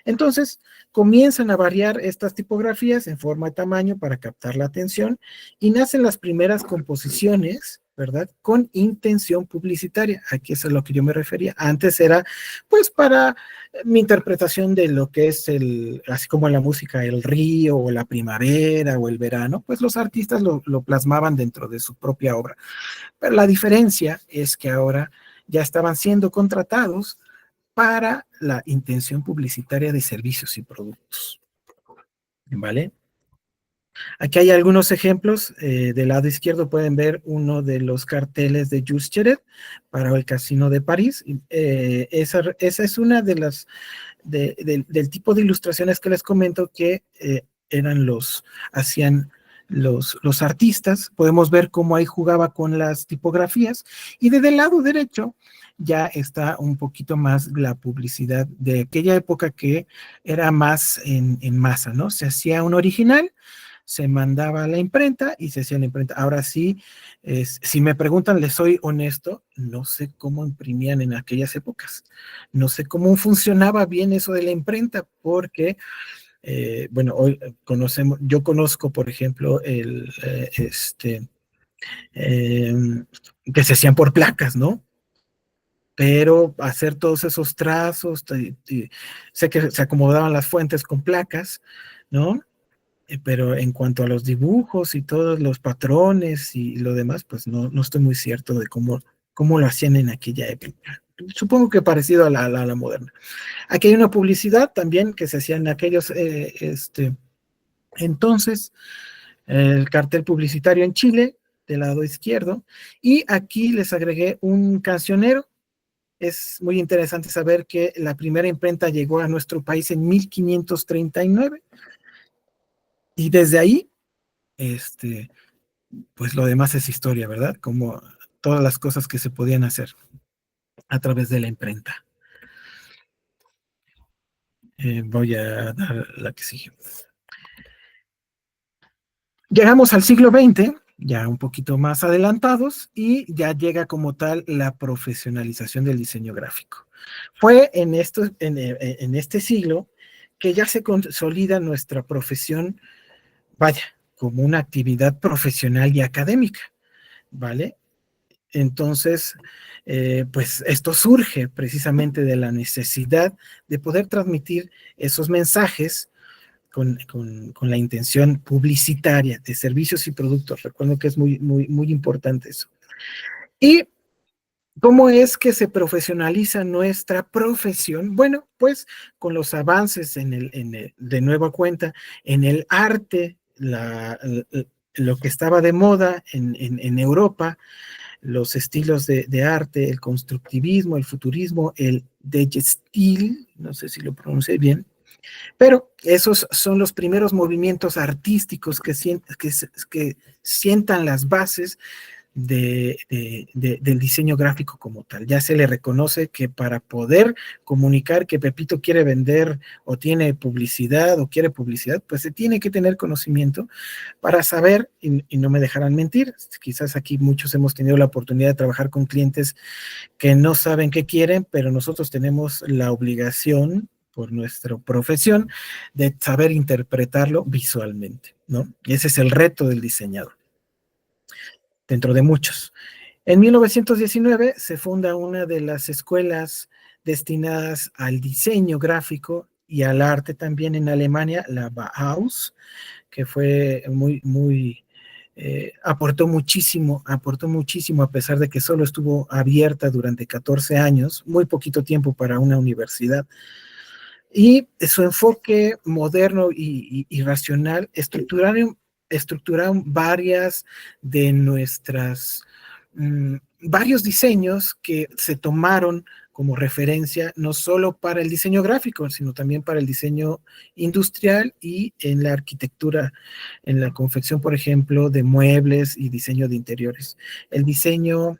[SPEAKER 2] Entonces, comienzan a variar estas tipografías en forma de tamaño para captar la atención, y nacen las primeras composiciones, ¿verdad?, con intención publicitaria. Aquí es a lo que yo me refería. Antes era, pues, para mi interpretación de lo que es así como en la música, el río, o la primavera, o el verano, pues los artistas lo plasmaban dentro de su propia obra. Pero la diferencia es que ahora ya estaban siendo contratados para la intención publicitaria de servicios y productos, ¿vale? Aquí hay algunos ejemplos. Del lado izquierdo pueden ver uno de los carteles de Jules Cheret para el Casino de París. Esa es una de las del tipo de ilustraciones que les comento que hacían los artistas. Podemos ver cómo ahí jugaba con las tipografías, y desde el lado derecho ya está un poquito más la publicidad de aquella época, que era más en masa, ¿no? Se hacía un original, se mandaba a la imprenta y se hacía la imprenta. Ahora sí, si me preguntan, les soy honesto, no sé cómo imprimían en aquellas épocas. No sé cómo funcionaba bien eso de la imprenta, porque, bueno, hoy yo conozco, por ejemplo, que se hacían por placas, ¿no? Pero hacer todos esos trazos, sé que se acomodaban las fuentes con placas, ¿no? Pero en cuanto a los dibujos y todos los patrones y lo demás, pues no estoy muy cierto de cómo lo hacían en aquella época. Supongo que parecido a la moderna. Aquí hay una publicidad también que se hacía en aquellos entonces, el cartel publicitario en Chile, del lado izquierdo, y aquí les agregué un cancionero. Es muy interesante saber que la primera imprenta llegó a nuestro país en 1539, y desde ahí, pues lo demás es historia, ¿verdad? Como todas las cosas que se podían hacer a través de la imprenta. Voy a dar la que sigue. Llegamos al siglo XX, ya un poquito más adelantados, y ya llega como tal la profesionalización del diseño gráfico. Fue en este siglo que ya se consolida nuestra profesión, vaya, como una actividad profesional y académica, ¿vale? Entonces, pues esto surge precisamente de la necesidad de poder transmitir esos mensajes con la intención publicitaria de servicios y productos. Recuerdo que es muy importante eso. ¿Y cómo es que se profesionaliza nuestra profesión? Bueno, pues con los avances de nueva cuenta, en el arte, lo que estaba de moda en Europa, los estilos de arte, el constructivismo, el futurismo, el Degestil, no sé si lo pronuncié bien, pero esos son los primeros movimientos artísticos que sientan las bases del diseño gráfico como tal. Ya se le reconoce que para poder comunicar que Pepito quiere vender o tiene publicidad o quiere publicidad, pues se tiene que tener conocimiento para saber, y no me dejarán mentir, quizás aquí muchos hemos tenido la oportunidad de trabajar con clientes que no saben qué quieren, pero nosotros tenemos la obligación por nuestra profesión de saber interpretarlo visualmente, ¿no? Y ese es el reto del diseñador, dentro de muchos. En 1919 se funda una de las escuelas destinadas al diseño gráfico y al arte también en Alemania, la Bauhaus, que fue aportó muchísimo, a pesar de que solo estuvo abierta durante 14 años, muy poquito tiempo para una universidad. Y su enfoque moderno y racional estructuraron varias de varios diseños que se tomaron como referencia no solo para el diseño gráfico, sino también para el diseño industrial y en la arquitectura, en la confección, por ejemplo, de muebles y diseño de interiores. El diseño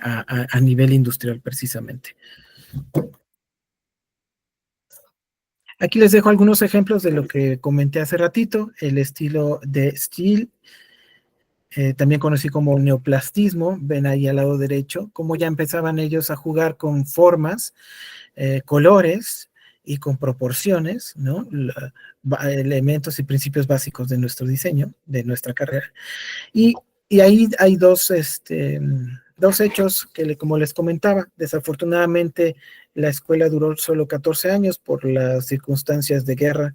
[SPEAKER 2] a nivel industrial, precisamente. Aquí les dejo algunos ejemplos de lo que comenté hace ratito, el estilo de Steel, también conocido como neoplastismo. Ven ahí al lado derecho, cómo ya empezaban ellos a jugar con formas, colores y con proporciones, ¿no? Elementos y principios básicos de nuestro diseño, de nuestra carrera. Y ahí hay dos hechos que, como les comentaba, desafortunadamente la escuela duró solo 14 años por las circunstancias de guerra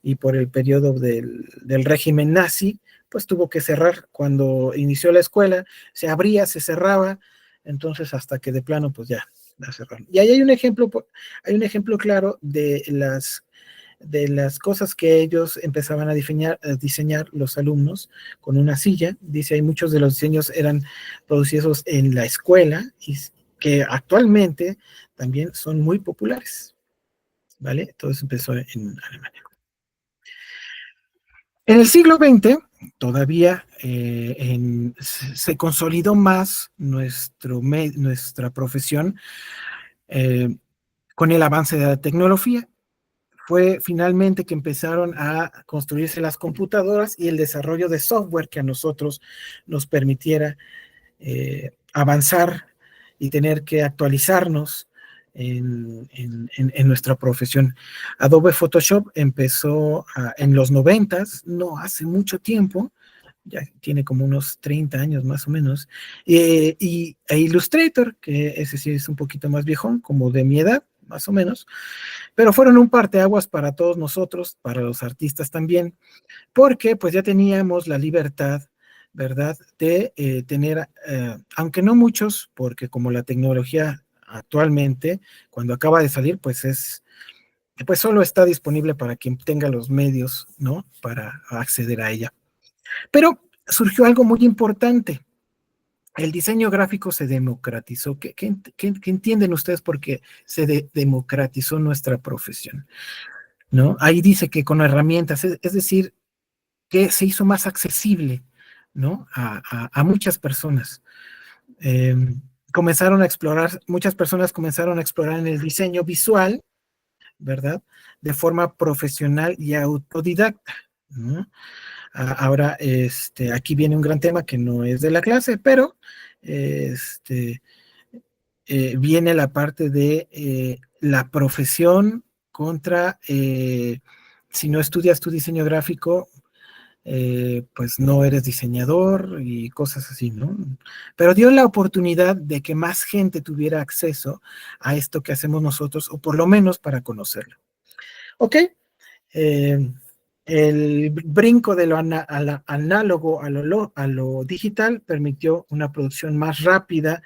[SPEAKER 2] y por el periodo del régimen nazi, pues tuvo que cerrar. Cuando inició la escuela, se abría, se cerraba, entonces hasta que de plano, pues ya la cerraron. Y ahí hay un ejemplo claro de de las cosas que ellos empezaban a diseñar los alumnos con una silla. Dice, hay muchos de los diseños eran producidos en la escuela y que actualmente también son muy populares, ¿vale? Todo eso empezó en Alemania. En el siglo XX, todavía se consolidó más nuestra profesión con el avance de la tecnología. Fue finalmente que empezaron a construirse las computadoras y el desarrollo de software que a nosotros nos permitiera avanzar y tener que actualizarnos en nuestra profesión. Adobe Photoshop empezó en los 90s, no hace mucho tiempo, ya tiene como unos 30 años más o menos, e Illustrator, que ese sí es un poquito más viejón, como de mi edad, más o menos, pero fueron un parteaguas para todos nosotros, para los artistas también, porque pues ya teníamos la libertad, ¿verdad?, de tener, aunque no muchos, porque como la tecnología actualmente, cuando acaba de salir, pues solo está disponible para quien tenga los medios, ¿no?, para acceder a ella. Pero surgió algo muy importante. El diseño gráfico se democratizó. ¿Qué entienden ustedes por qué se democratizó nuestra profesión? ¿No? Ahí dice que con herramientas, es decir, que se hizo más accesible, ¿no?, a muchas personas. Muchas personas comenzaron a explorar en el diseño visual, ¿verdad?, de forma profesional y autodidacta, ¿no? Ahora, aquí viene un gran tema que no es de la clase, pero viene la parte de la profesión contra, si no estudias tu diseño gráfico, pues no eres diseñador y cosas así, ¿no? Pero dio la oportunidad de que más gente tuviera acceso a esto que hacemos nosotros, o por lo menos para conocerlo. ¿Ok? El brinco de lo análogo a lo digital permitió una producción más rápida,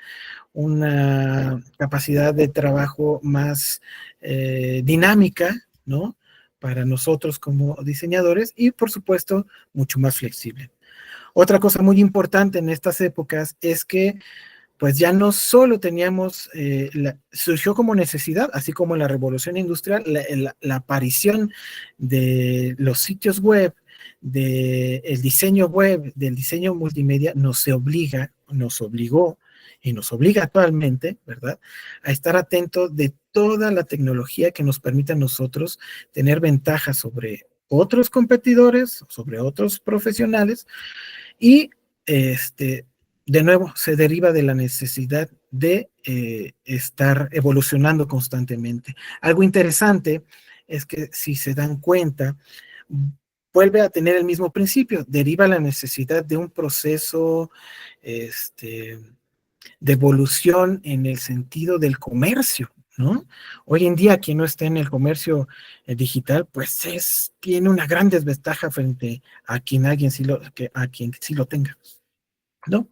[SPEAKER 2] una capacidad de trabajo más dinámica, ¿no?, para nosotros como diseñadores y, por supuesto, mucho más flexible. Otra cosa muy importante en estas épocas es que pues ya no solo teníamos, surgió como necesidad, así como en la revolución industrial, la aparición de los sitios web, del diseño web, del diseño multimedia, nos obligó y nos obliga actualmente, ¿verdad?, a estar atentos de toda la tecnología que nos permite a nosotros tener ventajas sobre otros competidores, sobre otros profesionales, y de nuevo, se deriva de la necesidad de estar evolucionando constantemente. Algo interesante es que, si se dan cuenta, vuelve a tener el mismo principio, deriva la necesidad de un proceso de evolución en el sentido del comercio, ¿no? Hoy en día, quien no está en el comercio digital, pues tiene una gran desventaja frente a quien sí lo tenga, ¿no?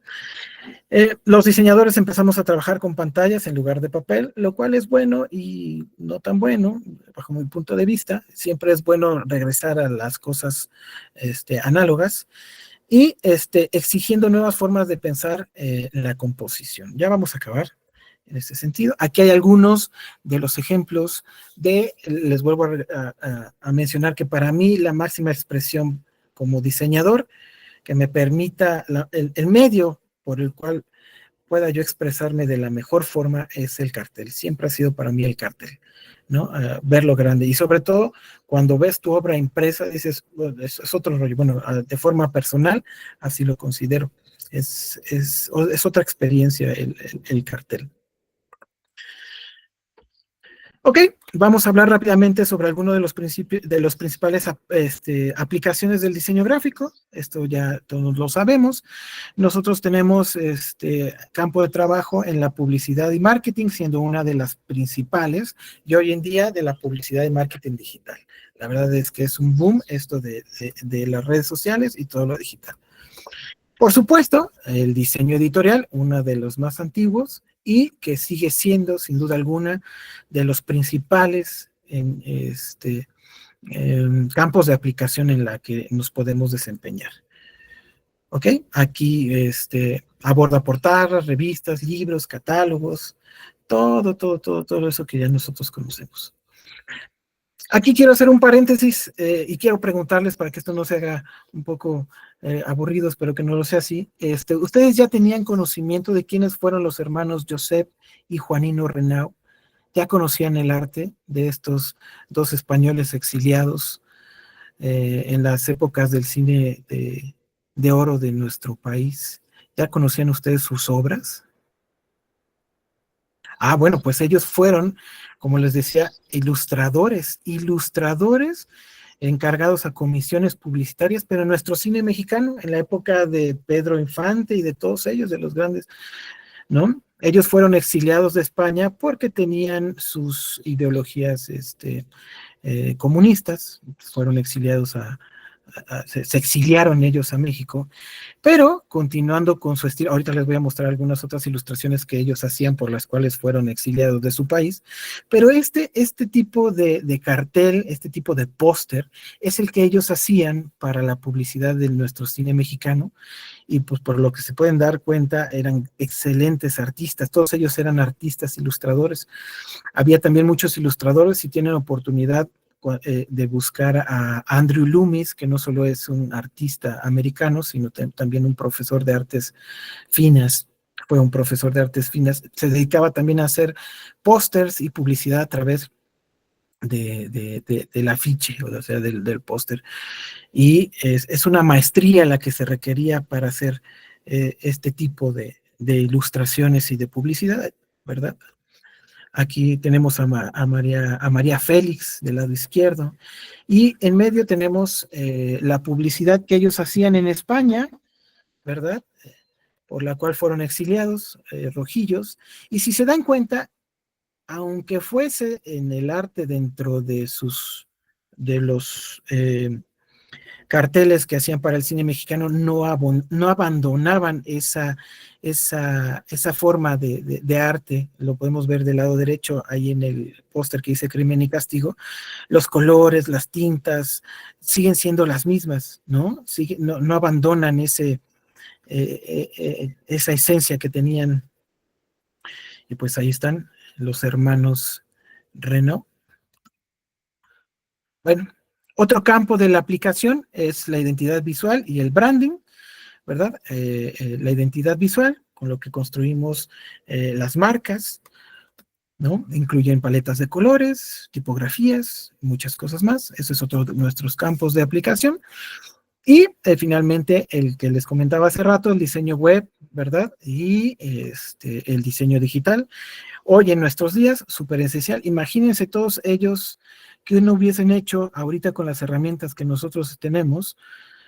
[SPEAKER 2] Los diseñadores empezamos a trabajar con pantallas en lugar de papel, lo cual es bueno y no tan bueno, bajo mi punto de vista. Siempre es bueno regresar a las cosas análogas y exigiendo nuevas formas de pensar la composición. Ya vamos a acabar en este sentido. Aquí hay algunos de los ejemplos les vuelvo a mencionar que para mí la máxima expresión como diseñador que me permita el medio por el cual pueda yo expresarme de la mejor forma es el cartel. Siempre ha sido para mí el cartel, ¿no? Verlo grande. Y sobre todo, cuando ves tu obra impresa, dices, bueno, es otro rollo. Bueno, de forma personal, así lo considero. Es otra experiencia el cartel. Ok, vamos a hablar rápidamente sobre algunos de los principales aplicaciones del diseño gráfico. Esto ya todos lo sabemos. Nosotros tenemos campo de trabajo en la publicidad y marketing, siendo una de las principales, y hoy en día de la publicidad y marketing digital. La verdad es que es un boom esto de las redes sociales y todo lo digital. Por supuesto, el diseño editorial, uno de los más antiguos y que sigue siendo, sin duda alguna, de los principales campos de aplicación en la que nos podemos desempeñar. ¿Ok? Aquí aborda portadas, revistas, libros, catálogos, todo eso que ya nosotros conocemos. Aquí quiero hacer un paréntesis y quiero preguntarles para que esto no se haga un poco aburrido, espero que no lo sea así. ¿Ustedes ya tenían conocimiento de quiénes fueron los hermanos Josep y Juanino Renau? ¿Ya conocían el arte de estos dos españoles exiliados en las épocas del cine de oro de nuestro país? ¿Ya conocían ustedes sus obras? Ah, bueno, pues ellos fueron, como les decía, ilustradores encargados a comisiones publicitarias, pero en nuestro cine mexicano, en la época de Pedro Infante y de todos ellos, de los grandes, ¿no? Ellos fueron exiliados de España porque tenían sus ideologías comunistas, fueron exiliados se exiliaron ellos a México, pero continuando con su estilo, ahorita les voy a mostrar algunas otras ilustraciones que ellos hacían por las cuales fueron exiliados de su país, pero este tipo de cartel, este tipo de póster, es el que ellos hacían para la publicidad de nuestro cine mexicano, y pues por lo que se pueden dar cuenta, eran excelentes artistas, todos ellos eran artistas, ilustradores. Había también muchos ilustradores, si tienen oportunidad de buscar a Andrew Loomis, que no solo es un artista americano, sino también un profesor de artes finas, fue un profesor de artes finas, se dedicaba también a hacer pósters y publicidad a través del afiche, o sea, del póster. Y es una maestría la que se requería para hacer este tipo de ilustraciones y de publicidad, ¿verdad? Aquí tenemos a María Félix del lado izquierdo. Y en medio tenemos la publicidad que ellos hacían en España, ¿verdad? Por la cual fueron exiliados, rojillos. Y si se dan cuenta, aunque fuese en el arte dentro de los carteles que hacían para el cine mexicano, no abandonaban esa forma de arte. Lo podemos ver del lado derecho, ahí en el póster que dice Crimen y Castigo. Los colores, las tintas, siguen siendo las mismas, ¿no? No abandonan esa esencia que tenían. Y pues ahí están los hermanos Renault. Bueno, otro campo de la aplicación es la identidad visual y el branding, ¿verdad? La identidad visual, con lo que construimos las marcas, ¿no? Incluyen paletas de colores, tipografías, muchas cosas más. Ese es otro de nuestros campos de aplicación. Y finalmente, el que les comentaba hace rato, el diseño web, ¿verdad? Y el diseño digital. Hoy en nuestros días, súper esencial. Imagínense todos ellos que no hubiesen hecho ahorita con las herramientas que nosotros tenemos,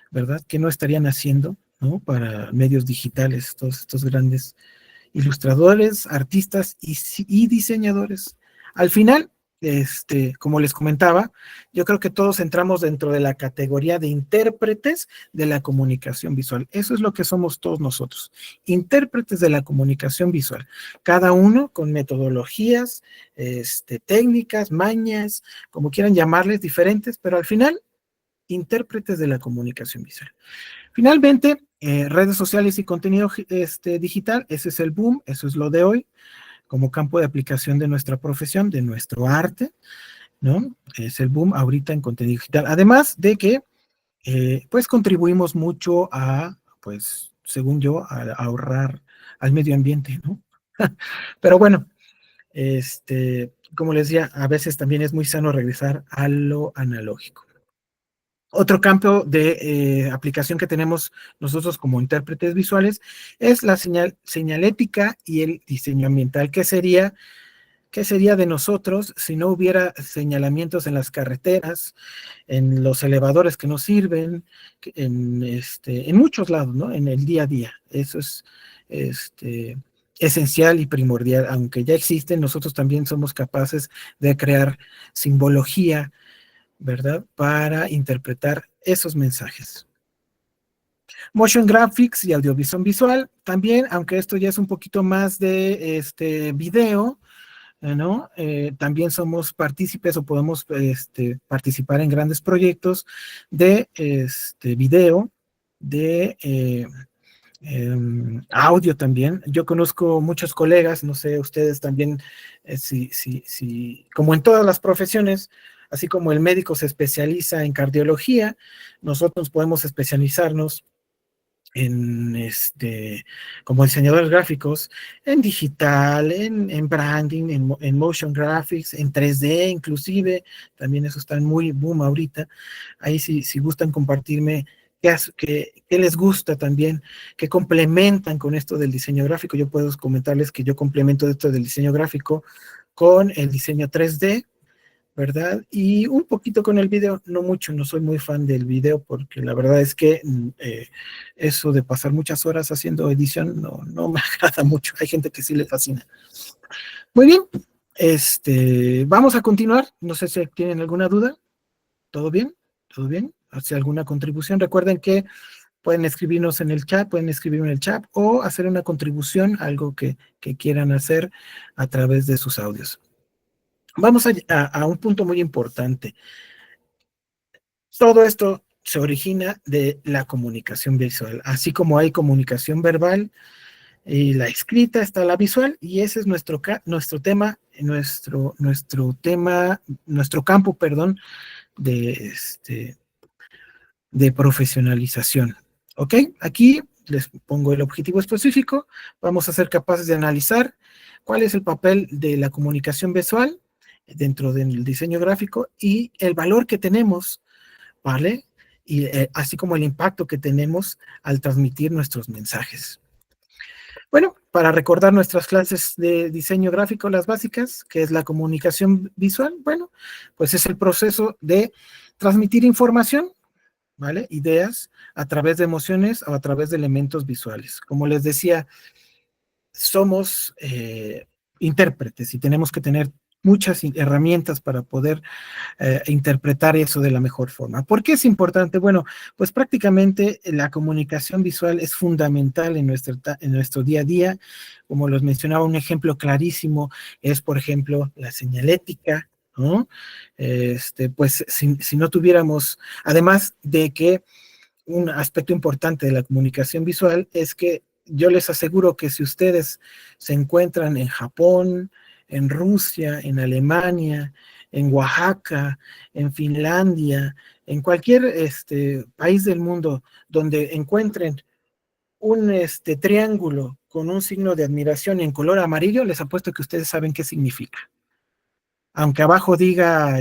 [SPEAKER 2] ¿verdad? Que no estarían haciendo, ¿no? Para medios digitales, todos estos grandes ilustradores, artistas y diseñadores. Al final, como les comentaba, yo creo que todos entramos dentro de la categoría de intérpretes de la comunicación visual. Eso es lo que somos todos nosotros, intérpretes de la comunicación visual, cada uno con metodologías, técnicas, mañas, como quieran llamarles, diferentes, pero al final, intérpretes de la comunicación visual. Finalmente, redes sociales y contenido digital, ese es el boom, eso es lo de hoy, como campo de aplicación de nuestra profesión, de nuestro arte, ¿no? Es el boom ahorita en contenido digital. Además de que, pues, contribuimos mucho pues, según yo, a ahorrar al medio ambiente, ¿no? Pero bueno, como les decía, a veces también es muy sano regresar a lo analógico. Otro campo de aplicación que tenemos nosotros como intérpretes visuales es la señalética y el diseño ambiental. ¿Qué sería de nosotros si no hubiera señalamientos en las carreteras, en los elevadores que nos sirven, en muchos lados, ¿no? En el día a día. Eso es esencial y primordial. Aunque ya existen, nosotros también somos capaces de crear simbología, ¿verdad? Para interpretar esos mensajes. Motion graphics y audiovisual visual también, aunque esto ya es un poquito más de video, ¿no? También somos partícipes o podemos participar en grandes proyectos de video, de audio también. Yo conozco muchos colegas, no sé, ustedes también, como en todas las profesiones, así como el médico se especializa en cardiología, nosotros podemos especializarnos en como diseñadores gráficos, en digital, en branding, en motion graphics, en 3D inclusive, también eso está muy boom ahorita. Ahí si gustan compartirme qué les gusta también, qué complementan con esto del diseño gráfico. Yo puedo comentarles que yo complemento esto del diseño gráfico con el diseño 3D, ¿verdad? Y un poquito con el video, no mucho, no soy muy fan del video porque la verdad es que eso de pasar muchas horas haciendo edición no me agrada mucho. Hay gente que sí le fascina. Muy bien, vamos a continuar. No sé si tienen alguna duda. ¿Todo bien? ¿Todo bien? ¿Hace alguna contribución? Recuerden que pueden escribirnos en el chat, pueden escribirme en el chat o hacer una contribución, algo que quieran hacer a través de sus audios. Vamos a un punto muy importante. Todo esto se origina de la comunicación visual. Así como hay comunicación verbal y la escrita, está la visual, y ese es nuestro tema, nuestro campo, perdón, de profesionalización. ¿Ok? Aquí les pongo el objetivo específico. Vamos a ser capaces de analizar cuál es el papel de la comunicación visual dentro del diseño gráfico y el valor que tenemos, ¿vale? Y así como el impacto que tenemos al transmitir nuestros mensajes. Bueno, para recordar nuestras clases de diseño gráfico, las básicas, que es la comunicación visual, bueno, pues es el proceso de transmitir información, ¿vale? Ideas a través de emociones o a través de elementos visuales. Como les decía, somos intérpretes y tenemos que tener muchas herramientas para poder interpretar eso de la mejor forma. ¿Por qué es importante? Bueno, pues prácticamente la comunicación visual es fundamental en nuestro día a día. Como los mencionaba, un ejemplo clarísimo es, por ejemplo, la señalética, ¿no? Pues si no tuviéramos, además de que un aspecto importante de la comunicación visual es que yo les aseguro que si ustedes se encuentran en Japón, en Rusia, en Alemania, en Oaxaca, en Finlandia, en cualquier país del mundo donde encuentren un triángulo con un signo de admiración en color amarillo, les apuesto que ustedes saben qué significa. Aunque abajo diga,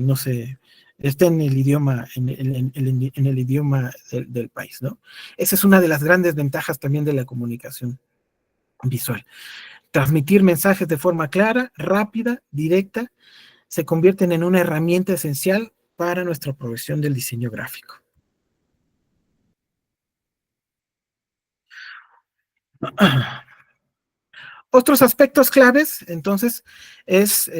[SPEAKER 2] no sé, esté en el idioma, en el idioma del país, ¿no? Esa es una de las grandes ventajas también de la comunicación visual. Transmitir mensajes de forma clara, rápida, directa, se convierten en una herramienta esencial para nuestra profesión del diseño gráfico. Otros aspectos claves, entonces, es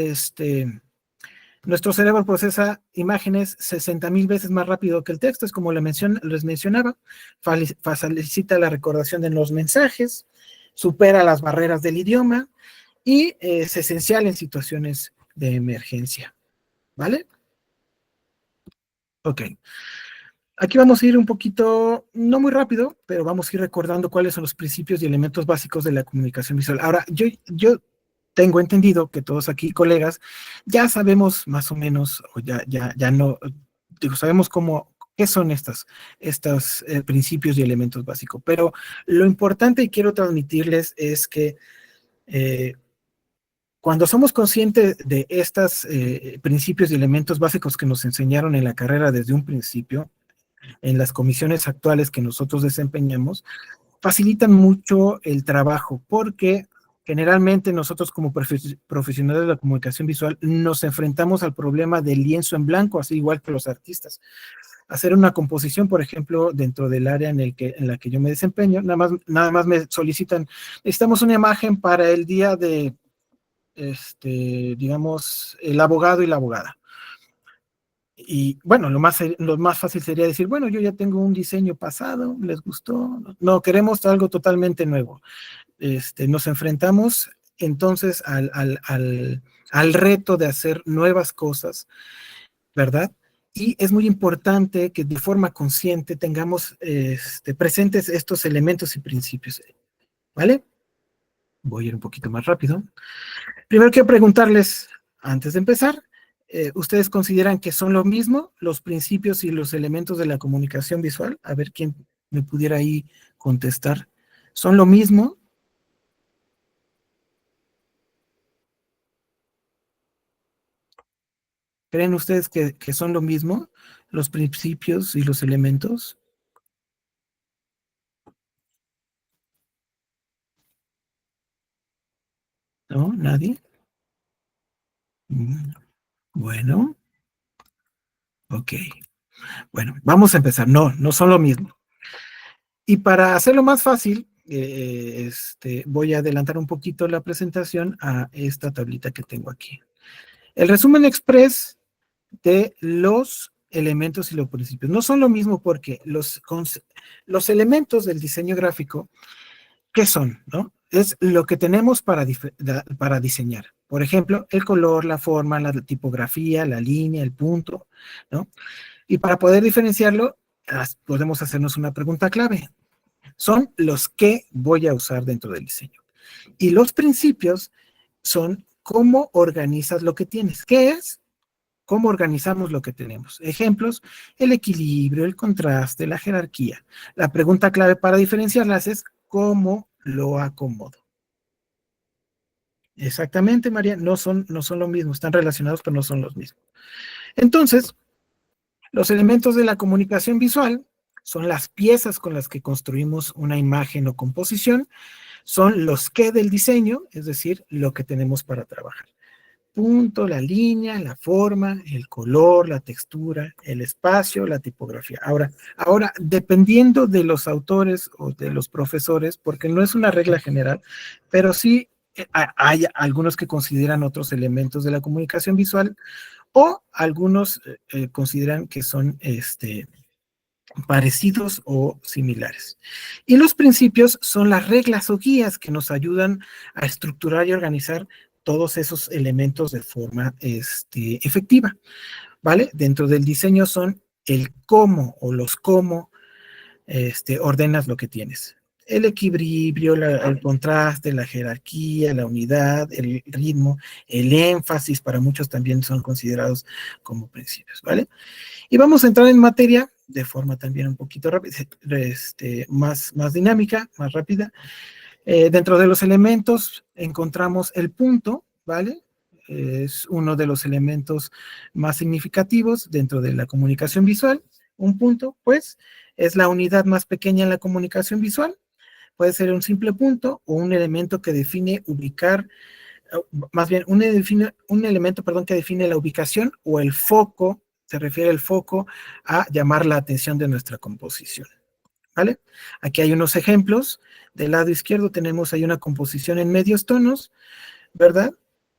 [SPEAKER 2] nuestro cerebro procesa imágenes 60,000 veces más rápido que el texto, es como les mencionaba, facilita la recordación de los mensajes, supera las barreras del idioma y es esencial en situaciones de emergencia. ¿Vale? Ok. Aquí vamos a ir un poquito, no muy rápido, pero vamos a ir recordando cuáles son los principios y elementos básicos de la comunicación visual. Ahora, yo tengo entendido que todos aquí, colegas, ya sabemos más o menos, o ya no, digo, sabemos qué son estos principios y elementos básicos, pero lo importante y quiero transmitirles es que cuando somos conscientes de estos principios y elementos básicos que nos enseñaron en la carrera desde un principio, en las comisiones actuales que nosotros desempeñamos, facilitan mucho el trabajo, porque generalmente nosotros como profesionales de la comunicación visual nos enfrentamos al problema del lienzo en blanco, así igual que los artistas. Hacer una composición, por ejemplo, dentro del área en la que yo me desempeño, nada más me solicitan, necesitamos una imagen para el día de, digamos, el abogado y la abogada. Y bueno, lo más fácil sería decir, bueno, yo ya tengo un diseño pasado, ¿les gustó? No, queremos algo totalmente nuevo. Nos enfrentamos entonces al reto de hacer nuevas cosas, ¿verdad? Y es muy importante que de forma consciente tengamos presentes estos elementos y principios, ¿vale? Voy a ir un poquito más rápido. Primero quiero preguntarles, antes de empezar, ¿ustedes consideran que son lo mismo los principios y los elementos de la comunicación visual? A ver quién me pudiera ahí contestar. ¿Son lo mismo? ¿Creen ustedes que son lo mismo los principios y los elementos? ¿No? ¿Nadie? Mm, Bueno, ok. Bueno, vamos a empezar. No, no son lo mismo. Y para hacerlo más fácil, voy a adelantar un poquito la presentación a esta tablita que tengo aquí. El resumen express de los elementos y los principios. No son lo mismo porque los elementos del diseño gráfico, ¿qué son? ¿No? Es lo que tenemos para diseñar. Por ejemplo, el color, la forma, la tipografía, la línea, el punto, ¿no? Y para poder diferenciarlo, podemos hacernos una pregunta clave. Son los que voy a usar dentro del diseño. Y los principios son cómo organizas lo que tienes. ¿Qué es? Cómo organizamos lo que tenemos. Ejemplos, el equilibrio, el contraste, la jerarquía. La pregunta clave para diferenciarlas es cómo lo acomodo. Exactamente, María, no son lo mismo, están relacionados, pero no son los mismos. Entonces, los elementos de la comunicación visual son las piezas con las que construimos una imagen o composición, son los qué del diseño, es decir, lo que tenemos para trabajar. Punto, la línea, la forma, el color, la textura, el espacio, la tipografía. Ahora, dependiendo de los autores o de los profesores, porque no es una regla general, pero sí hay algunos que consideran otros elementos de la comunicación visual o algunos consideran que son parecidos o similares. Y los principios son las reglas o guías que nos ayudan a estructurar y organizar todos esos elementos de forma efectiva, ¿vale? Dentro del diseño son el cómo o los cómo ordenas lo que tienes. El equilibrio, el contraste, la jerarquía, la unidad, el ritmo, el énfasis, para muchos también son considerados como principios, ¿vale? Y vamos a entrar en materia de forma también un poquito rápida, más dinámica, más rápida. Dentro de los elementos encontramos el punto, ¿vale? Es uno de los elementos más significativos dentro de la comunicación visual. Un punto, pues, es la unidad más pequeña en la comunicación visual. Puede ser un simple punto o un elemento que define ubicar, más bien un elemento, perdón, que define la ubicación o el foco, se refiere el foco a llamar la atención de nuestra composición, ¿vale? Aquí hay unos ejemplos. Del lado izquierdo tenemos ahí una composición en medios tonos, ¿verdad?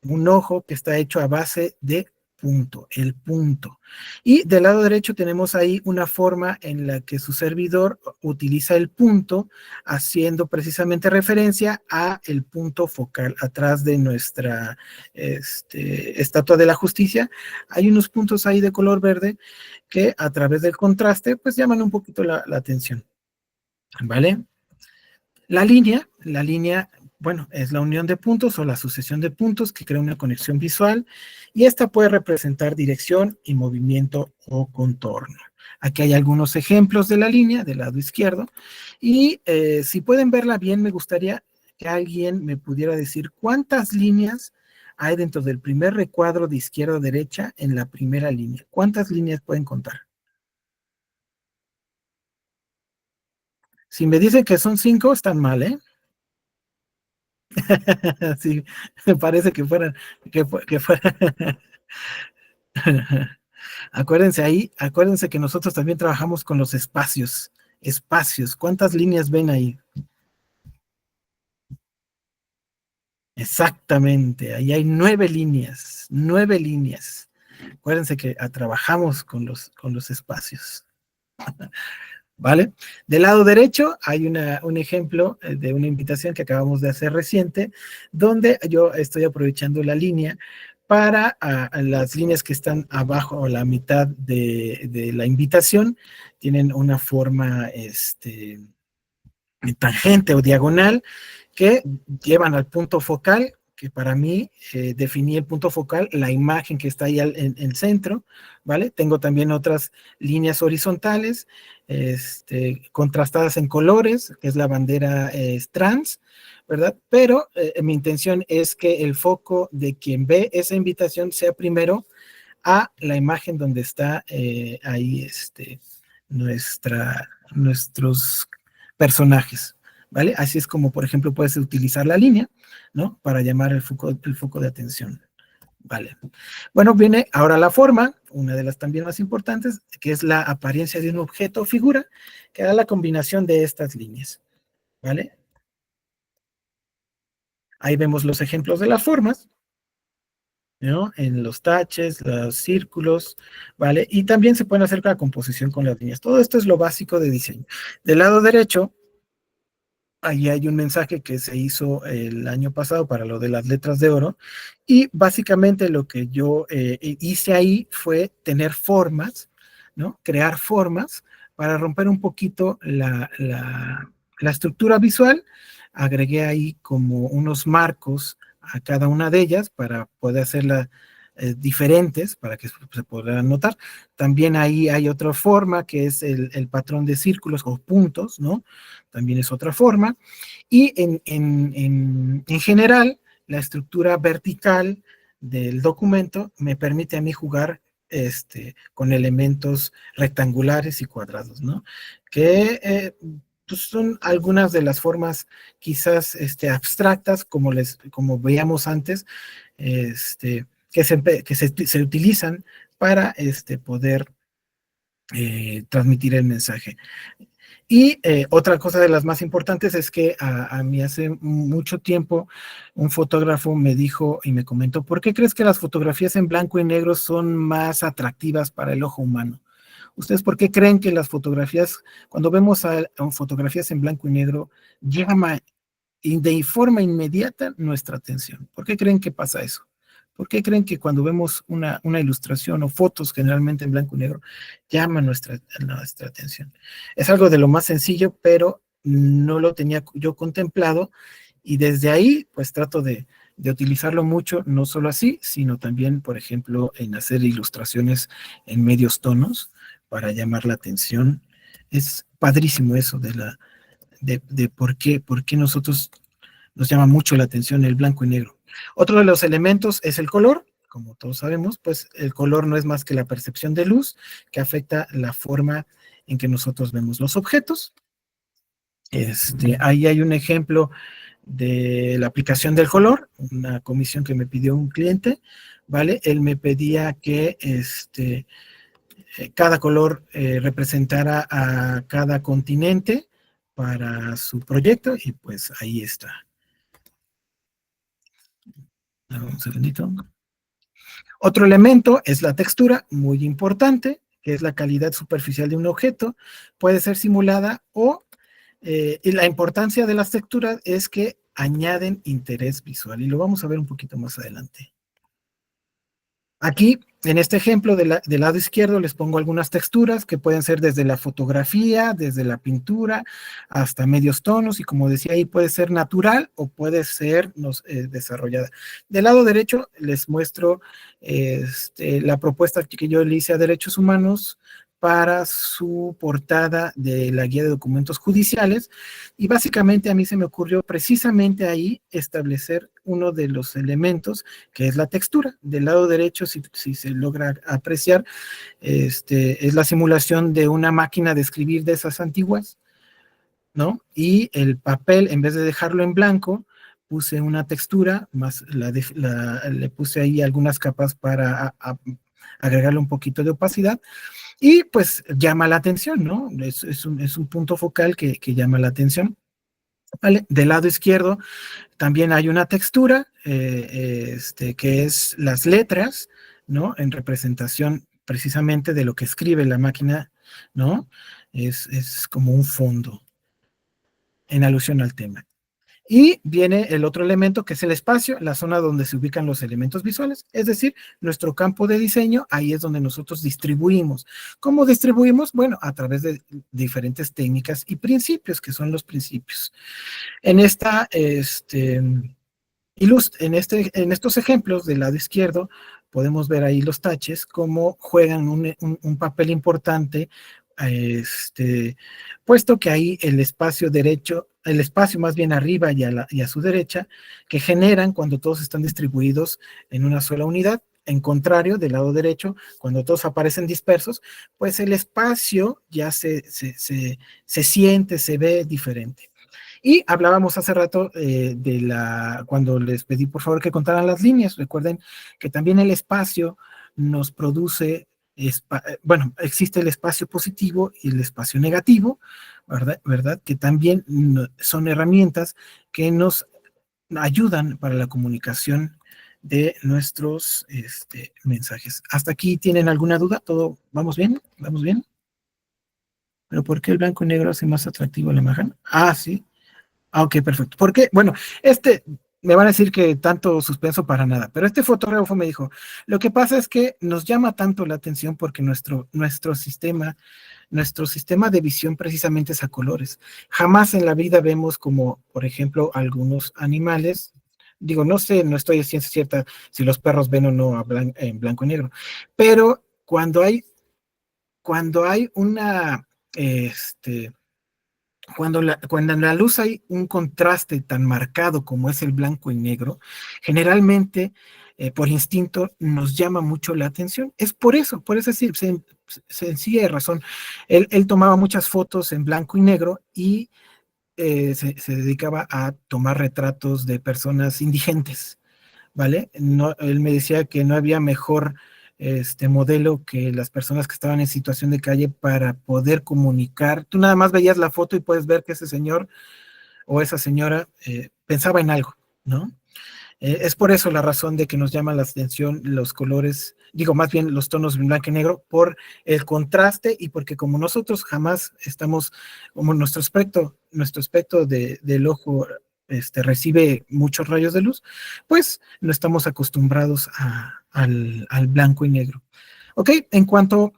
[SPEAKER 2] Un ojo que está hecho a base de punto, el punto. Y del lado derecho tenemos ahí una forma en la que su servidor utiliza el punto, haciendo precisamente referencia a el punto focal atrás de nuestra estatua de la justicia. Hay unos puntos ahí de color verde que a través del contraste pues llaman un poquito la atención, ¿vale? La línea, bueno, es la unión de puntos o la sucesión de puntos que crea una conexión visual y esta puede representar dirección y movimiento o contorno. Aquí hay algunos ejemplos de la línea del lado izquierdo y si pueden verla bien, me gustaría que alguien me pudiera decir cuántas líneas hay dentro del primer recuadro de izquierda a derecha en la primera línea. ¿Cuántas líneas pueden contar? Si me dicen que son 5, están mal, ¿eh? Sí, me parece que fueran, que fueran. Acuérdense ahí, acuérdense que nosotros también trabajamos con los espacios. Espacios, ¿cuántas líneas ven ahí? Exactamente, ahí hay 9 líneas, 9 líneas. Acuérdense que trabajamos con los espacios. ¿vale? Del lado derecho hay un ejemplo de una invitación que acabamos de hacer reciente, donde yo estoy aprovechando la línea para las líneas que están abajo a la mitad de la invitación, tienen una forma tangente o diagonal que llevan al punto focal, que para mí definí el punto focal, la imagen que está ahí en el centro, ¿vale? Tengo también otras líneas horizontales, contrastadas en colores, que es la bandera trans, ¿verdad? Pero mi intención es que el foco de quien ve esa invitación sea primero a la imagen donde está ahí nuestros personajes, ¿vale? Así es como, por ejemplo, puedes utilizar la línea, ¿no? Para llamar el foco de atención, ¿vale? Bueno, viene ahora la forma, una de las también más importantes, que es la apariencia de un objeto o figura, que da la combinación de estas líneas, ¿vale? Ahí vemos los ejemplos de las formas, ¿no? En los taches, los círculos, ¿vale? Y también se pueden hacer la composición con las líneas. Todo esto es lo básico de diseño. Del lado derecho, ahí hay un mensaje que se hizo el año pasado para lo de las letras de oro, y básicamente lo que yo hice ahí fue tener formas, ¿no? Crear formas para romper un poquito la estructura visual. Agregué ahí como unos marcos a cada una de ellas para poder hacerlas diferentes, para que se puedan notar. También ahí hay otra forma que es el patrón de círculos o puntos, ¿no? También es otra forma. Y en general, la estructura vertical del documento me permite a mí jugar con elementos rectangulares y cuadrados, ¿no? Que pues son algunas de las formas quizás abstractas, como veíamos antes, que se utilizan para poder transmitir el mensaje. Y otra cosa de las más importantes es que a mí hace mucho tiempo un fotógrafo me dijo y me comentó, ¿por qué crees que las fotografías en blanco y negro son más atractivas para el ojo humano? ¿Ustedes por qué creen que las fotografías, cuando vemos a fotografías en blanco y negro, llama de forma inmediata nuestra atención? ¿Por qué creen que pasa eso? ¿Por qué creen que cuando vemos una ilustración o fotos generalmente en blanco y negro llama nuestra atención? Es algo de lo más sencillo, pero no lo tenía yo contemplado, y desde ahí pues trato de utilizarlo mucho, no solo así, sino también, por ejemplo, en hacer ilustraciones en medios tonos para llamar la atención. Es padrísimo eso de por qué nosotros nos llama mucho la atención el blanco y negro. Otro de los elementos es el color. Como todos sabemos, pues el color no es más que la percepción de luz que afecta la forma en que nosotros vemos los objetos. Ahí hay un ejemplo de la aplicación del color, una comisión que me pidió un cliente, ¿vale? Él me pedía que cada color representara a cada continente para su proyecto, y pues ahí está. Un segundito. Otro elemento es la textura, muy importante, que es la calidad superficial de un objeto. Puede ser simulada y la importancia de las texturas es que añaden interés visual, y lo vamos a ver un poquito más adelante. Aquí, en este ejemplo del lado izquierdo, les pongo algunas texturas que pueden ser desde la fotografía, desde la pintura, hasta medios tonos, y como decía ahí, puede ser natural o puede ser desarrollada. Del lado derecho les muestro la propuesta que yo le hice a Derechos Humanos para su portada de la guía de documentos judiciales, y básicamente a mí se me ocurrió precisamente ahí establecer uno de los elementos, que es la textura. Del lado derecho, si se logra apreciar, es la simulación de una máquina de escribir de esas antiguas, ¿no? Y el papel, en vez de dejarlo en blanco, puse una textura, más le puse ahí algunas capas para agregarle un poquito de opacidad, y pues llama la atención, ¿no? Es un punto focal que llama la atención. ¿Vale? Del lado izquierdo también hay una textura, que es las letras, ¿no? En representación precisamente de lo que escribe la máquina ¿no? Es como un fondo en alusión al tema. Y viene el otro elemento que es el espacio, la zona donde se ubican los elementos visuales, es decir, nuestro campo de diseño, ahí es donde nosotros distribuimos. ¿Cómo distribuimos? Bueno, a través de diferentes técnicas y principios, que son los principios. En en estos ejemplos del lado izquierdo, podemos ver ahí los taches, cómo juegan un papel importante, puesto que ahí el espacio derecho, el espacio más bien arriba y a su derecha, que generan cuando todos están distribuidos en una sola unidad. En contrario, del lado derecho, cuando todos aparecen dispersos, pues el espacio ya se siente, se ve diferente. Y hablábamos hace rato cuando les pedí por favor que contaran las líneas. Recuerden que también el espacio nos produce, bueno, existe el espacio positivo y el espacio negativo, ¿verdad? Que también son herramientas que nos ayudan para la comunicación de nuestros mensajes. ¿Hasta aquí tienen alguna duda? ¿Todo vamos bien? ¿Vamos bien? ¿Pero por qué el blanco y negro hace más atractivo la imagen? Ah, sí. Ah, ok, perfecto. Porque, bueno, me van a decir que tanto suspenso para nada, pero este fotógrafo me dijo, lo que pasa es que nos llama tanto la atención porque nuestro sistema de visión precisamente es a colores. Jamás en la vida vemos como, por ejemplo, algunos animales, digo, no sé, no estoy a ciencia cierta si los perros ven o no en blanco y negro, pero cuando hay una, cuando en la luz hay un contraste tan marcado como es el blanco y negro, generalmente, por instinto, nos llama mucho la atención. Es por esa sencilla razón. Él tomaba muchas fotos en blanco y negro y se dedicaba a tomar retratos de personas indigentes. ¿Vale? No, él me decía que no había mejor modelo que las personas que estaban en situación de calle para poder comunicar. Tú nada más veías la foto y puedes ver que ese señor o esa señora pensaba en algo, ¿no? Es por eso la razón de que nos llama la atención los colores, digo, más bien los tonos blanco y negro, por el contraste y porque como nosotros jamás estamos, como nuestro espectro del ojo recibe muchos rayos de luz, pues no estamos acostumbrados al blanco y negro. Ok, en cuanto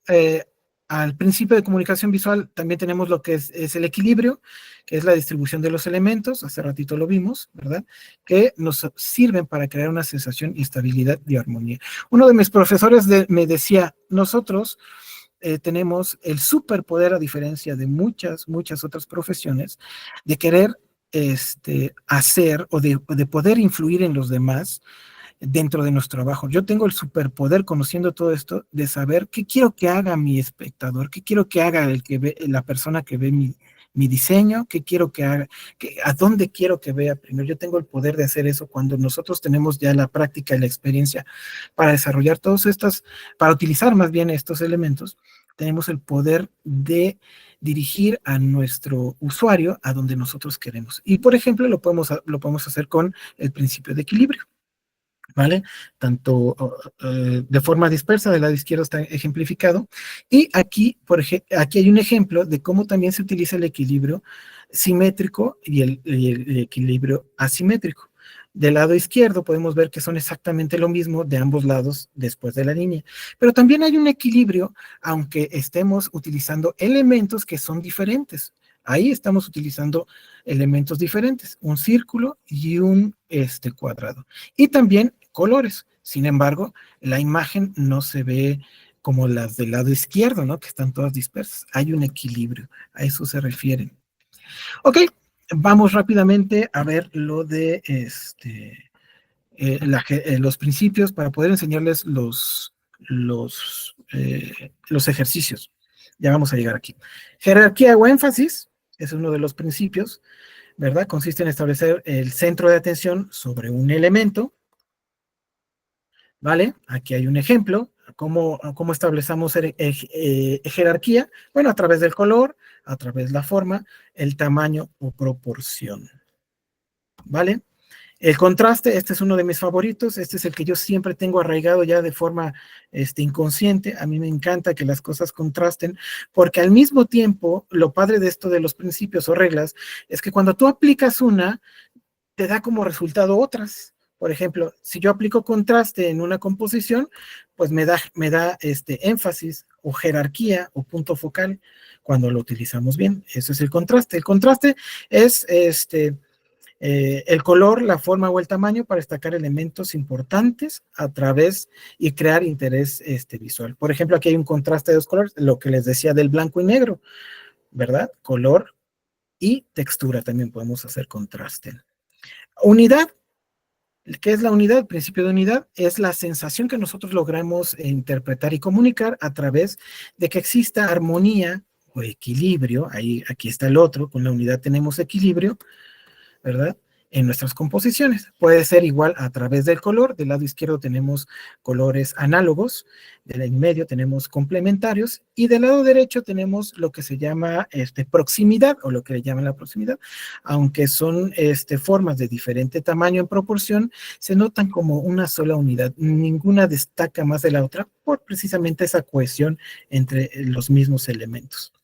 [SPEAKER 2] eh, al principio de comunicación visual, también tenemos lo que es el equilibrio, que es la distribución de los elementos, hace ratito lo vimos, ¿verdad? Que nos sirven para crear una sensación y estabilidad y armonía. Uno de mis profesores me decía, nosotros tenemos el superpoder, a diferencia de muchas otras profesiones, de querer hacer o de poder influir en los demás dentro de nuestro trabajo. Yo tengo el superpoder, conociendo todo esto, de saber qué quiero que haga mi espectador, qué quiero que haga la persona que ve mi diseño, qué quiero que haga, a dónde quiero que vea primero. Yo tengo el poder de hacer eso cuando nosotros tenemos ya la práctica y la experiencia para desarrollar para utilizar más bien estos elementos, tenemos el poder de dirigir a nuestro usuario a donde nosotros queremos. Y, por ejemplo, lo podemos hacer con el principio de equilibrio. ¿Vale? Tanto de forma dispersa, del lado izquierdo está ejemplificado, y aquí, aquí hay un ejemplo de cómo también se utiliza el equilibrio simétrico y el equilibrio asimétrico. Del lado izquierdo podemos ver que son exactamente lo mismo de ambos lados después de la línea, pero también hay un equilibrio, aunque estemos utilizando elementos que son diferentes. Ahí estamos utilizando elementos diferentes, un círculo y un cuadrado. Y también colores. Sin embargo, la imagen no se ve como las del lado izquierdo, ¿no? Que están todas dispersas. Hay un equilibrio, a eso se refieren. Ok, vamos rápidamente a ver lo de los principios para poder enseñarles los ejercicios. Ya vamos a llegar aquí. Jerarquía o énfasis es uno de los principios, ¿verdad? Consiste en establecer el centro de atención sobre un elemento, ¿vale? Aquí hay un ejemplo. ¿Cómo establecemos jerarquía? Bueno, a través del color, a través de la forma, el tamaño o proporción, ¿vale? El contraste, este es uno de mis favoritos, este es el que yo siempre tengo arraigado ya de forma inconsciente. A mí me encanta que las cosas contrasten, porque al mismo tiempo, lo padre de esto de los principios o reglas es que cuando tú aplicas una, te da como resultado otras. Por ejemplo, si yo aplico contraste en una composición, pues me da énfasis o jerarquía o punto focal cuando lo utilizamos bien. Eso es el contraste. El contraste es el color, la forma o el tamaño para destacar elementos importantes a través y crear interés visual. Por ejemplo, aquí hay un contraste de dos colores, lo que les decía del blanco y negro, ¿verdad? Color y textura también podemos hacer contraste. Unidad. ¿Qué es la unidad? El principio de unidad es la sensación que nosotros logramos interpretar y comunicar a través de que exista armonía o equilibrio. Aquí está el otro, con la unidad tenemos equilibrio, ¿verdad? En nuestras composiciones. Puede ser igual a través del color. Del lado izquierdo tenemos colores análogos, del en medio tenemos complementarios, y del lado derecho tenemos lo que se llama proximidad, o lo que le llaman la proximidad. Aunque son formas de diferente tamaño en proporción, se notan como una sola unidad. Ninguna destaca más de la otra por precisamente esa cohesión entre los mismos elementos.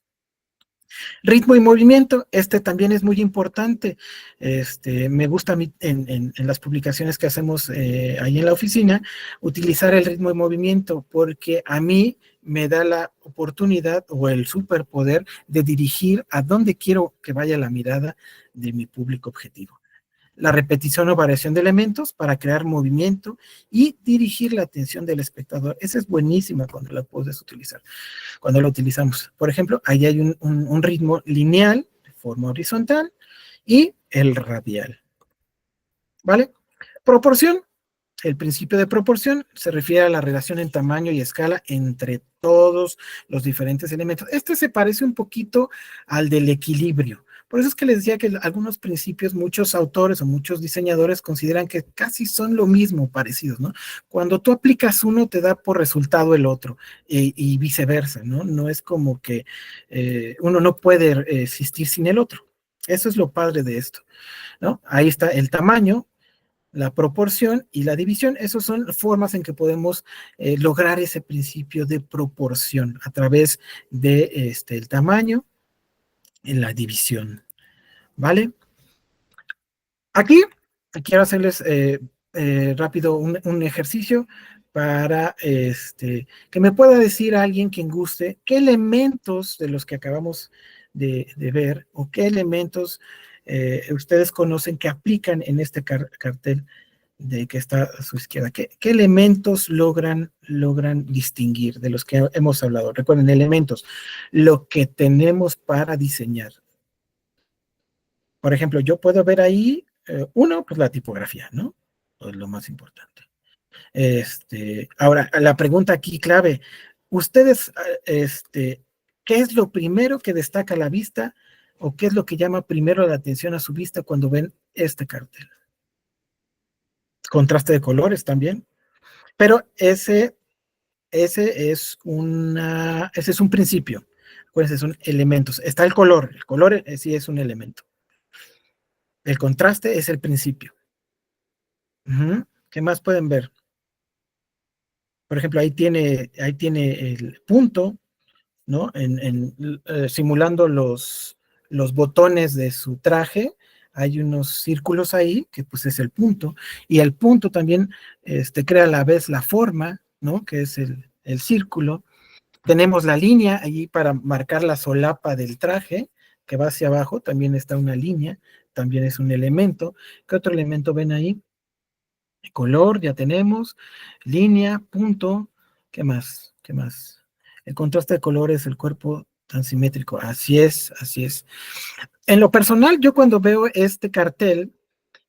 [SPEAKER 2] Ritmo y movimiento, también es muy importante. Me gusta a mí en las publicaciones que hacemos ahí en la oficina, utilizar el ritmo y movimiento, porque a mí me da la oportunidad o el superpoder de dirigir a dónde quiero que vaya la mirada de mi público objetivo. La repetición o variación de elementos para crear movimiento y dirigir la atención del espectador. Esa es buenísima cuando la puedes utilizar, cuando la utilizamos. Por ejemplo, ahí hay un ritmo lineal, de forma horizontal, y el radial. ¿Vale? Proporción. El principio de proporción se refiere a la relación en tamaño y escala entre todos los diferentes elementos. Se parece un poquito al del equilibrio. Por eso es que les decía que algunos principios, muchos autores o muchos diseñadores consideran que casi son lo mismo, parecidos, ¿no? Cuando tú aplicas uno, te da por resultado el otro, y viceversa, ¿no? No es como que uno no puede existir sin el otro. Eso es lo padre de esto, ¿no? Ahí está el tamaño, la proporción y la división. Esas son formas en que podemos lograr ese principio de proporción a través de el tamaño en la división, ¿vale? Aquí quiero hacerles rápido un ejercicio para que me pueda decir a alguien quien guste qué elementos de los que acabamos de ver o qué elementos ustedes conocen que aplican en este cartel de que está a su izquierda. ¿Qué elementos logran distinguir de los que hemos hablado? Recuerden, elementos, lo que tenemos para diseñar. Por ejemplo, yo puedo ver ahí, uno, pues la tipografía, ¿no? Es lo más importante. Ahora, la pregunta aquí clave, ustedes, ¿qué es lo primero que destaca a la vista o qué es lo que llama primero la atención a su vista cuando ven este cartel? Contraste de colores también, pero ese es un principio. Acuérdense, son elementos. Está el color sí es un elemento. El contraste es el principio. ¿Qué más pueden ver? Por ejemplo, ahí tiene el punto, ¿no? Simulando los botones de su traje, hay unos círculos ahí, que pues es el punto, y el punto también crea a la vez la forma, ¿no? Que es el círculo. Tenemos la línea allí para marcar la solapa del traje, que va hacia abajo, también está una línea, también es un elemento. ¿Qué otro elemento ven ahí? Color, ya tenemos, línea, punto, ¿qué más? ¿Qué más? El contraste de colores, el cuerpo tan simétrico, así es, así es. En lo personal, yo cuando veo este cartel,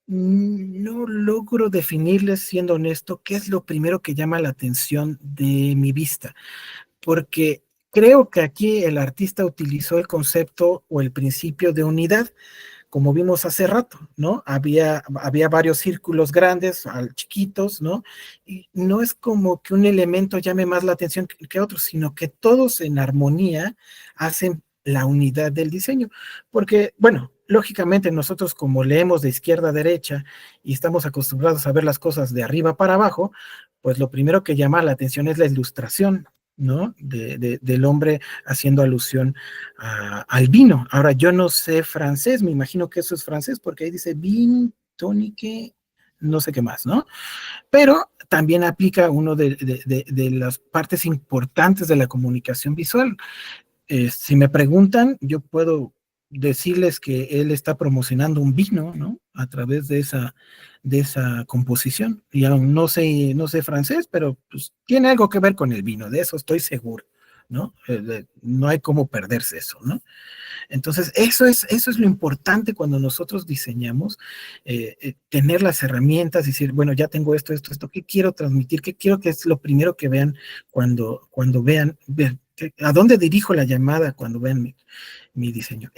[SPEAKER 2] no logro definirles, siendo honesto, qué es lo primero que llama la atención de mi vista, porque creo que aquí el artista utilizó el concepto o el principio de unidad, como vimos hace rato, ¿no? Había varios círculos grandes, chiquitos, ¿no? Y no es como que un elemento llame más la atención que otro, sino que todos en armonía hacen la unidad del diseño. Porque, bueno, lógicamente nosotros como leemos de izquierda a derecha y estamos acostumbrados a ver las cosas de arriba para abajo, pues lo primero que llama la atención es la ilustración, ¿no? Del hombre haciendo alusión al vino. Ahora, yo no sé francés, me imagino que eso es francés, porque ahí dice vin, tonique, no sé qué más, ¿no? Pero también aplica uno de las partes importantes de la comunicación visual. Si me preguntan, yo puedo decirles que él está promocionando un vino, ¿no? A través de esa composición. Y aún no sé francés, pero pues, tiene algo que ver con el vino, de eso estoy seguro, ¿no? No hay cómo perderse eso, ¿no? Entonces, eso es lo importante cuando nosotros diseñamos, tener las herramientas, decir, bueno, ya tengo esto, ¿qué quiero transmitir? ¿Qué quiero que es lo primero que vean cuando vean, a dónde dirijo la llamada cuando vean mi diseño?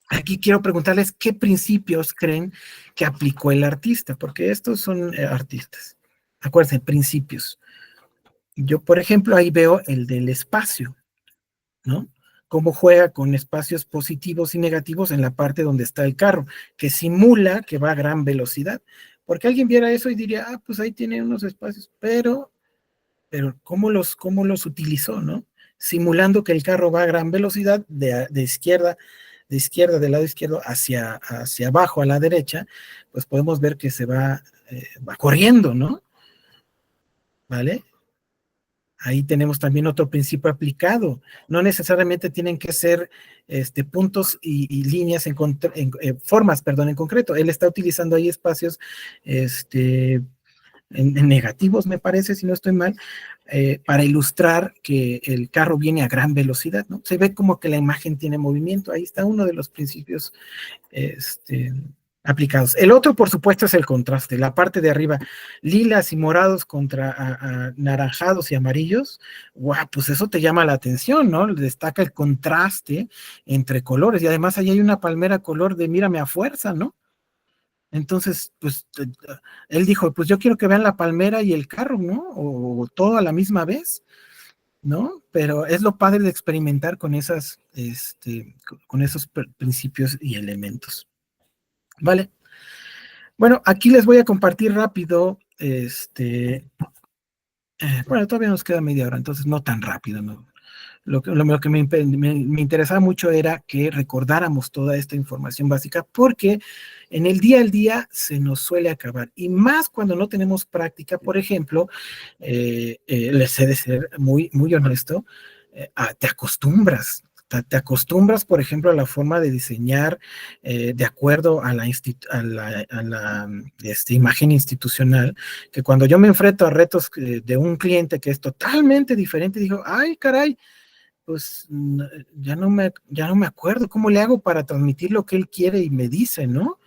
[SPEAKER 2] Aquí quiero preguntarles qué principios creen que aplicó el artista, porque estos son artistas. Acuérdense, principios. Yo, por ejemplo, ahí veo el del espacio, ¿no? Cómo juega con espacios positivos y negativos en la parte donde está el carro, que simula que va a gran velocidad. Porque alguien viera eso y diría, pues ahí tiene unos espacios, pero cómo los utilizó, ¿no? Simulando que el carro va a gran velocidad del lado izquierdo hacia abajo a la derecha, pues podemos ver que se va corriendo, ¿no? ¿Vale? Ahí tenemos también otro principio aplicado. No necesariamente tienen que ser puntos y líneas formas, perdón, en concreto. Él está utilizando ahí espacios en negativos, me parece, si no estoy mal, para ilustrar que el carro viene a gran velocidad, ¿no? Se ve como que la imagen tiene movimiento. Ahí está uno de los principios aplicados. El otro, por supuesto, es el contraste. La parte de arriba, lilas y morados contra naranjados y amarillos, guau, pues eso te llama la atención, ¿no? Destaca el contraste entre colores y además ahí hay una palmera color de mírame a fuerza, ¿no? Entonces, pues él dijo, pues yo quiero que vean la palmera y el carro, ¿no? O todo a la misma vez, ¿no? Pero es lo padre de experimentar con con esos principios y elementos. ¿Vale? Bueno, aquí les voy a compartir rápido, bueno, todavía nos queda media hora, entonces no tan rápido, ¿no? Lo que me interesaba mucho era que recordáramos toda esta información básica, porque en el día al día se nos suele acabar, y más cuando no tenemos práctica. Por ejemplo, les he de ser muy, muy honesto, te acostumbras. Te acostumbras, por ejemplo, a la forma de diseñar de acuerdo a la imagen institucional, que cuando yo me enfrento a retos de un cliente que es totalmente diferente, digo, ay, caray, pues ya no me acuerdo cómo le hago para transmitir lo que él quiere y me dice, ¿no?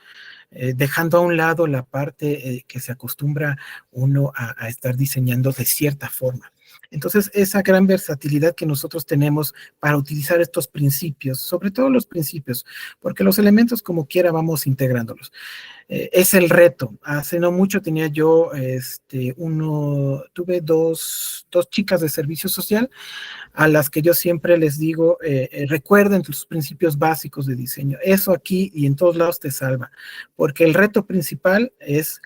[SPEAKER 2] Dejando a un lado la parte que se acostumbra uno a estar diseñando de cierta forma. Entonces, esa gran versatilidad que nosotros tenemos para utilizar estos principios, sobre todo los principios, porque los elementos como quiera vamos integrándolos. Es el reto. Hace no mucho tenía yo, tuve dos chicas de servicio social a las que yo siempre les digo, recuerden tus principios básicos de diseño. Eso aquí y en todos lados te salva, porque el reto principal es,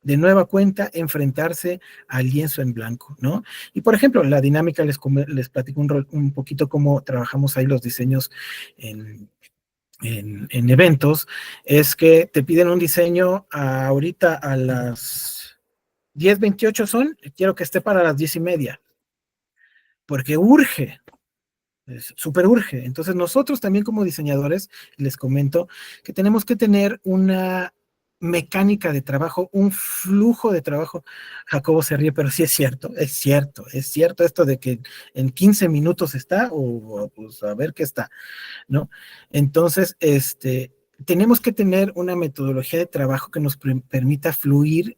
[SPEAKER 2] de nueva cuenta, enfrentarse al lienzo en blanco, ¿no? Y por ejemplo, la dinámica, les platico un poquito cómo trabajamos ahí los diseños en eventos, es que te piden un diseño ahorita a las 10:28 quiero que esté para las 10:30, porque urge, súper urge. Entonces nosotros también como diseñadores, les comento que tenemos que tener una mecánica de trabajo, un flujo de trabajo. Jacobo se ríe, pero sí es cierto esto de que en 15 minutos está, o pues a ver qué está, ¿no? Entonces, tenemos que tener una metodología de trabajo que nos permita fluir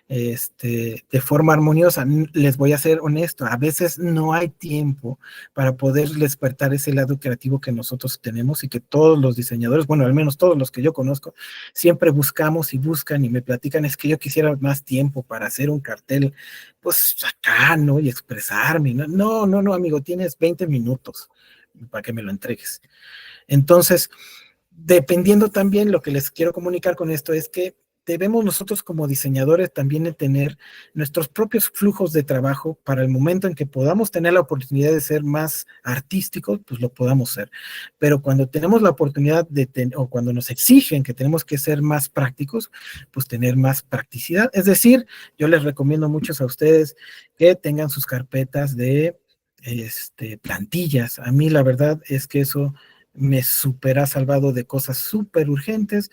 [SPEAKER 2] de forma armoniosa. Les voy a ser honesto, a veces no hay tiempo para poder despertar ese lado creativo que nosotros tenemos y que todos los diseñadores, bueno, al menos todos los que yo conozco, siempre buscamos y buscan y me platican, es que yo quisiera más tiempo para hacer un cartel, pues acá, ¿no? Y expresarme, ¿no? No, amigo, tienes 20 minutos para que me lo entregues. Entonces, dependiendo también, lo que les quiero comunicar con esto es que debemos nosotros como diseñadores también de tener nuestros propios flujos de trabajo para el momento en que podamos tener la oportunidad de ser más artísticos, pues lo podamos ser. Pero cuando tenemos la oportunidad o cuando nos exigen que tenemos que ser más prácticos, pues tener más practicidad. Es decir, yo les recomiendo mucho a ustedes que tengan sus carpetas de plantillas. A mí la verdad es que eso me super ha salvado de cosas súper urgentes,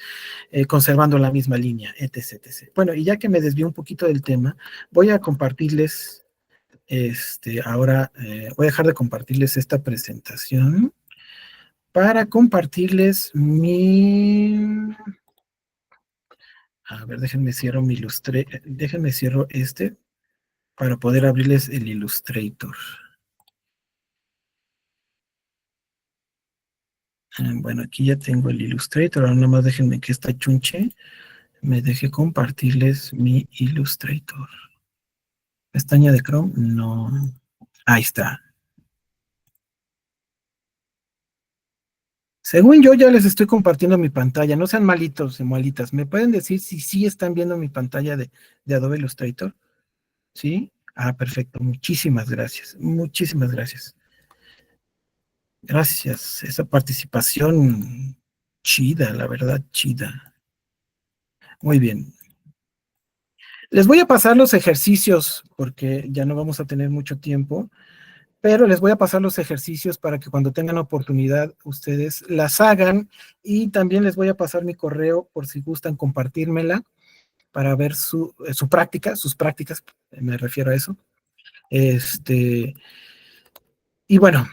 [SPEAKER 2] conservando la misma línea, etc, etc. Bueno, y ya que me desvío un poquito del tema, voy a compartirles, ahora voy a dejar de compartirles esta presentación para compartirles a ver, déjenme cierro mi Illustrator, déjenme cierro para poder abrirles el Illustrator. Bueno, aquí ya tengo el Illustrator, ahora nomás déjenme que esta chunche me deje compartirles mi Illustrator. ¿Pestaña de Chrome? No. Ahí está. Según yo ya les estoy compartiendo mi pantalla, no sean malitos y malitas. ¿Me pueden decir si sí están viendo mi pantalla de Adobe Illustrator? ¿Sí? Ah, perfecto. Muchísimas gracias. Muchísimas gracias. Gracias. Esa participación chida, la verdad, chida. Muy bien. Les voy a pasar los ejercicios porque ya no vamos a tener mucho tiempo, pero les voy a pasar los ejercicios para que cuando tengan oportunidad ustedes las hagan, y también les voy a pasar mi correo por si gustan compartírmela para ver su práctica, sus prácticas, me refiero a eso. Y bueno,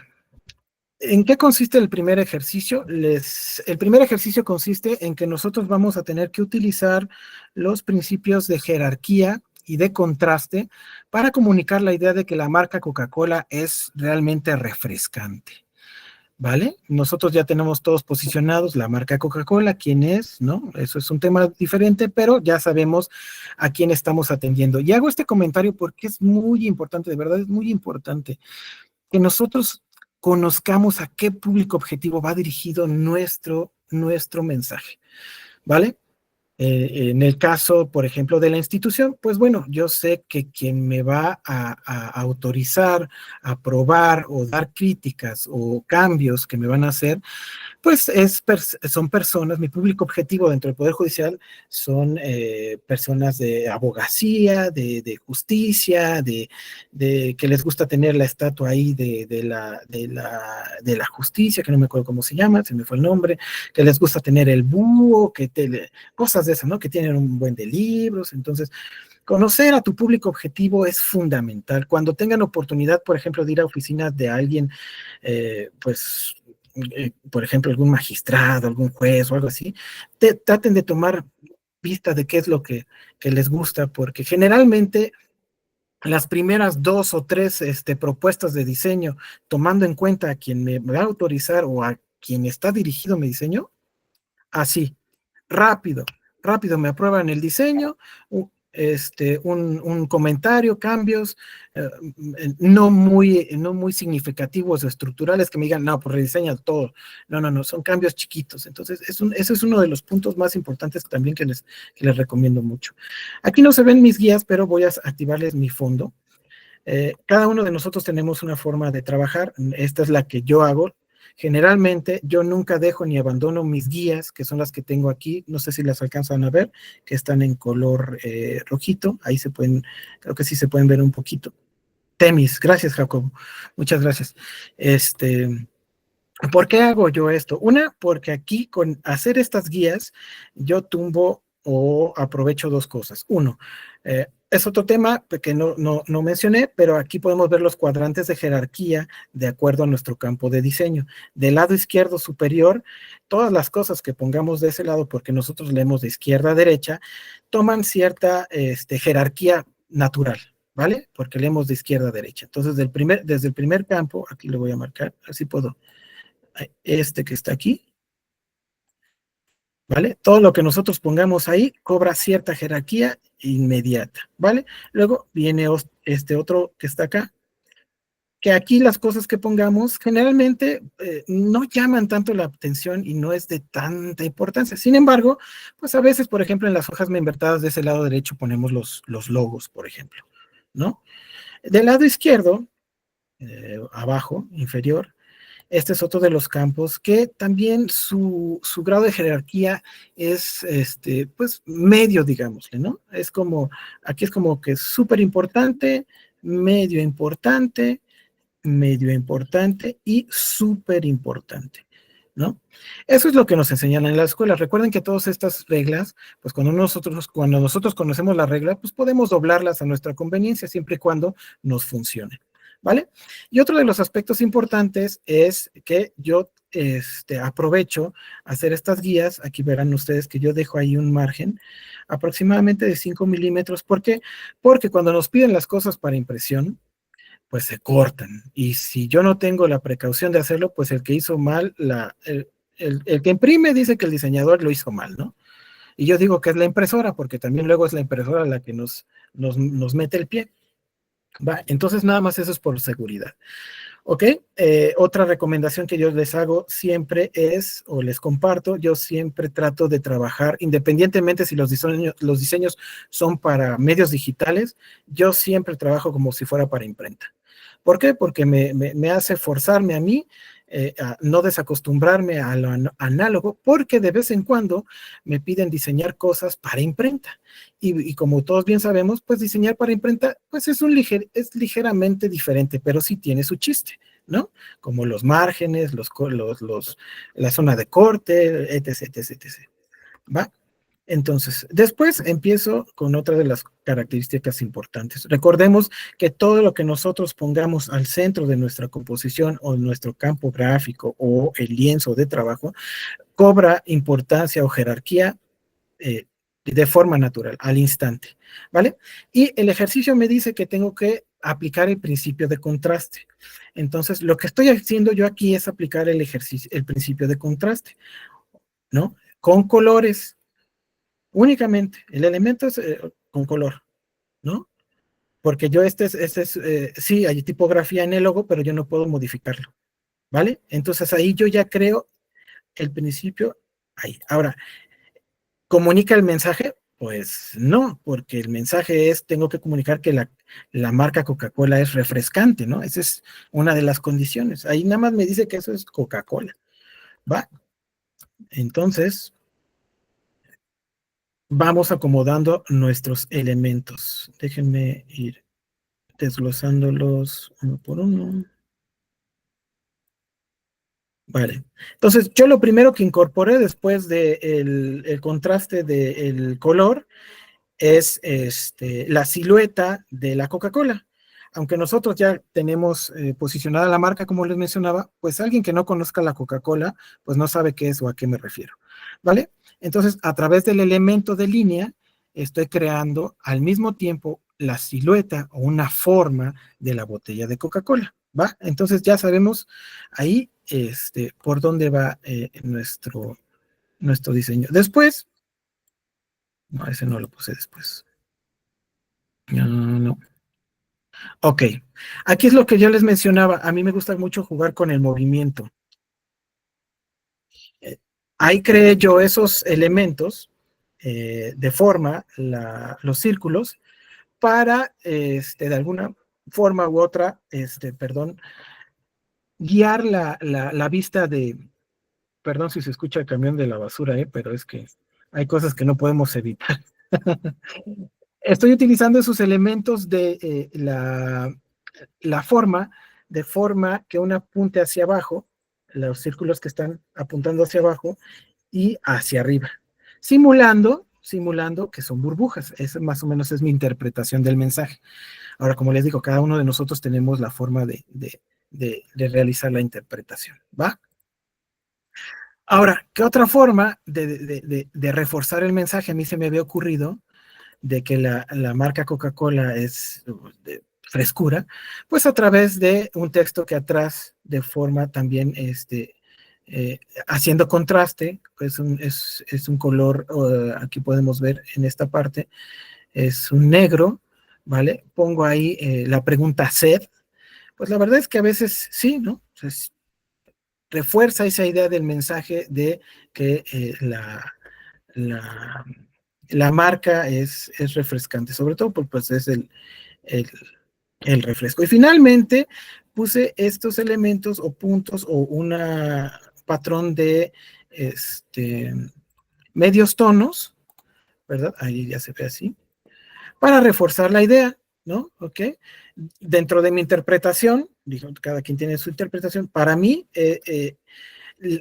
[SPEAKER 2] ¿en qué consiste el primer ejercicio? El primer ejercicio consiste en que nosotros vamos a tener que utilizar los principios de jerarquía y de contraste para comunicar la idea de que la marca Coca-Cola es realmente refrescante, ¿vale? Nosotros ya tenemos todos posicionados la marca Coca-Cola, quién es, ¿no? Eso es un tema diferente, pero ya sabemos a quién estamos atendiendo. Y hago este comentario porque es muy importante, de verdad es muy importante que nosotros conozcamos a qué público objetivo va dirigido nuestro mensaje, ¿vale? En el caso, por ejemplo, de la institución, pues bueno, yo sé que quien me va a autorizar, aprobar o dar críticas o cambios que me van a hacer, pues son personas, mi público objetivo dentro del Poder Judicial son personas de abogacía, de justicia, de que les gusta tener la estatua ahí de la justicia, que no me acuerdo cómo se llama, se me fue el nombre, que les gusta tener el búho, cosas de esas, ¿no? Que tienen un buen de libros. Entonces, conocer a tu público objetivo es fundamental. Cuando tengan oportunidad, por ejemplo, de ir a oficinas de alguien, pues por ejemplo, algún magistrado, algún juez o algo así, traten de tomar vista de qué es lo que les gusta, porque generalmente las primeras 2 o 3 propuestas de diseño, tomando en cuenta a quien me va a autorizar o a quien está dirigido mi diseño, así, rápido, rápido me aprueban el diseño, un comentario, cambios, no muy significativos o estructurales que me digan, no, pues rediseña todo. No, son cambios chiquitos. Entonces, ese es uno de los puntos más importantes también que les recomiendo mucho. Aquí no se ven mis guías, pero voy a activarles mi fondo. Cada uno de nosotros tenemos una forma de trabajar. Esta es la que yo hago. Generalmente yo nunca dejo ni abandono mis guías, que son las que tengo aquí, no sé si las alcanzan a ver, que están en color rojito, ahí se pueden, creo que sí se pueden ver un poquito. Temis, gracias Jacobo, muchas gracias. ¿Por qué hago yo esto? Una, porque aquí con hacer estas guías, yo tumbo o aprovecho 2 cosas. Uno, es otro tema que no mencioné, pero aquí podemos ver los cuadrantes de jerarquía de acuerdo a nuestro campo de diseño. Del lado izquierdo superior, todas las cosas que pongamos de ese lado, porque nosotros leemos de izquierda a derecha, toman cierta jerarquía natural, ¿vale? Porque leemos de izquierda a derecha. Entonces, desde el primer campo, aquí lo voy a marcar, así puedo, que está aquí, ¿vale? Todo lo que nosotros pongamos ahí cobra cierta jerarquía inmediata, ¿vale? Luego viene este otro que está acá, que aquí las cosas que pongamos generalmente no llaman tanto la atención y no es de tanta importancia. Sin embargo, pues a veces, por ejemplo, en las hojas membretadas de ese lado derecho ponemos los logos, por ejemplo, ¿no? Del lado izquierdo, abajo, inferior, este es otro de los campos que también su grado de jerarquía es, pues, medio, digámosle, ¿no? Es como, aquí es como que súper importante, medio importante y súper importante, ¿no? Eso es lo que nos enseñan en la escuela. Recuerden que todas estas reglas, pues cuando nosotros conocemos la regla, pues podemos doblarlas a nuestra conveniencia siempre y cuando nos funcione, ¿vale? Y otro de los aspectos importantes es que yo aprovecho hacer estas guías. Aquí verán ustedes que yo dejo ahí un margen aproximadamente de 5 milímetros. ¿Por qué? Porque cuando nos piden las cosas para impresión, pues se cortan. Y si yo no tengo la precaución de hacerlo, pues el que hizo mal, el que imprime dice que el diseñador lo hizo mal, ¿no? Y yo digo que es la impresora, porque también luego es la impresora la que nos mete el pie. ¿Va? Entonces nada más eso es por seguridad. ¿Ok? Otra recomendación que yo les hago siempre es, o les comparto, yo siempre trato de trabajar, independientemente si los diseños son para medios digitales, yo siempre trabajo como si fuera para imprenta. ¿Por qué? Porque me hace forzarme a mí a no desacostumbrarme a lo análogo, porque de vez en cuando me piden diseñar cosas para imprenta. Y como todos bien sabemos, pues diseñar para imprenta pues es ligeramente diferente, pero sí tiene su chiste, ¿no? Como los márgenes, la zona de corte, etc, etc, etc. ¿Va? Entonces, después empiezo con otra de las características importantes. Recordemos que todo lo que nosotros pongamos al centro de nuestra composición o nuestro campo gráfico o el lienzo de trabajo cobra importancia o jerarquía de forma natural, al instante, ¿vale? Y el ejercicio me dice que tengo que aplicar el principio de contraste. Entonces, lo que estoy haciendo yo aquí es aplicar el principio de contraste, ¿no? Con colores. Únicamente, el elemento es con color, ¿no? Porque yo sí, hay tipografía en el logo, pero yo no puedo modificarlo, ¿vale? Entonces ahí yo ya creo el principio ahí. Ahora, ¿comunica el mensaje? Pues no, porque el mensaje es, tengo que comunicar que la marca Coca-Cola es refrescante, ¿no? Esa es una de las condiciones. Ahí nada más me dice que eso es Coca-Cola, ¿va? Entonces, vamos acomodando nuestros elementos. Déjenme ir desglosándolos uno por uno. Vale. Entonces, yo lo primero que incorporé después del el contraste del color es la silueta de la Coca-Cola. Aunque nosotros ya tenemos posicionada la marca, como les mencionaba, pues alguien que no conozca la Coca-Cola, pues no sabe qué es o a qué me refiero. ¿Vale? Entonces, a través del elemento de línea, estoy creando al mismo tiempo la silueta o una forma de la botella de Coca-Cola. ¿Va? Entonces ya sabemos ahí por dónde va nuestro diseño. Después, no, ese no lo puse después. No, no. Ok, aquí es lo que yo les mencionaba. A mí me gusta mucho jugar con el movimiento. Ahí creé yo esos elementos de forma, los círculos, para, de alguna forma u otra, perdón, guiar la vista perdón si se escucha el camión de la basura, pero es que hay cosas que no podemos evitar. Estoy utilizando esos elementos de la forma, de forma que una apunte hacia abajo, los círculos que están apuntando hacia abajo y hacia arriba, simulando que son burbujas. Esa más o menos es mi interpretación del mensaje. Ahora, como les digo, cada uno de nosotros tenemos la forma de realizar la interpretación, ¿va? Ahora, ¿qué otra forma de reforzar el mensaje a mí se me había ocurrido de que la marca Coca-Cola es de frescura? Pues a través de un texto que atrás, de forma también haciendo contraste, es un color, aquí podemos ver en esta parte, es un negro, ¿vale? Pongo ahí la pregunta sed, pues la verdad es que a veces sí, ¿no? Entonces, refuerza esa idea del mensaje de que la, la marca es refrescante, sobre todo porque pues, es el, el refresco. Y finalmente puse estos elementos o puntos o un patrón de medios tonos, ¿verdad? Ahí ya se ve así, para reforzar la idea, ¿no? ¿Ok? Dentro de mi interpretación, digo, cada quien tiene su interpretación, para mí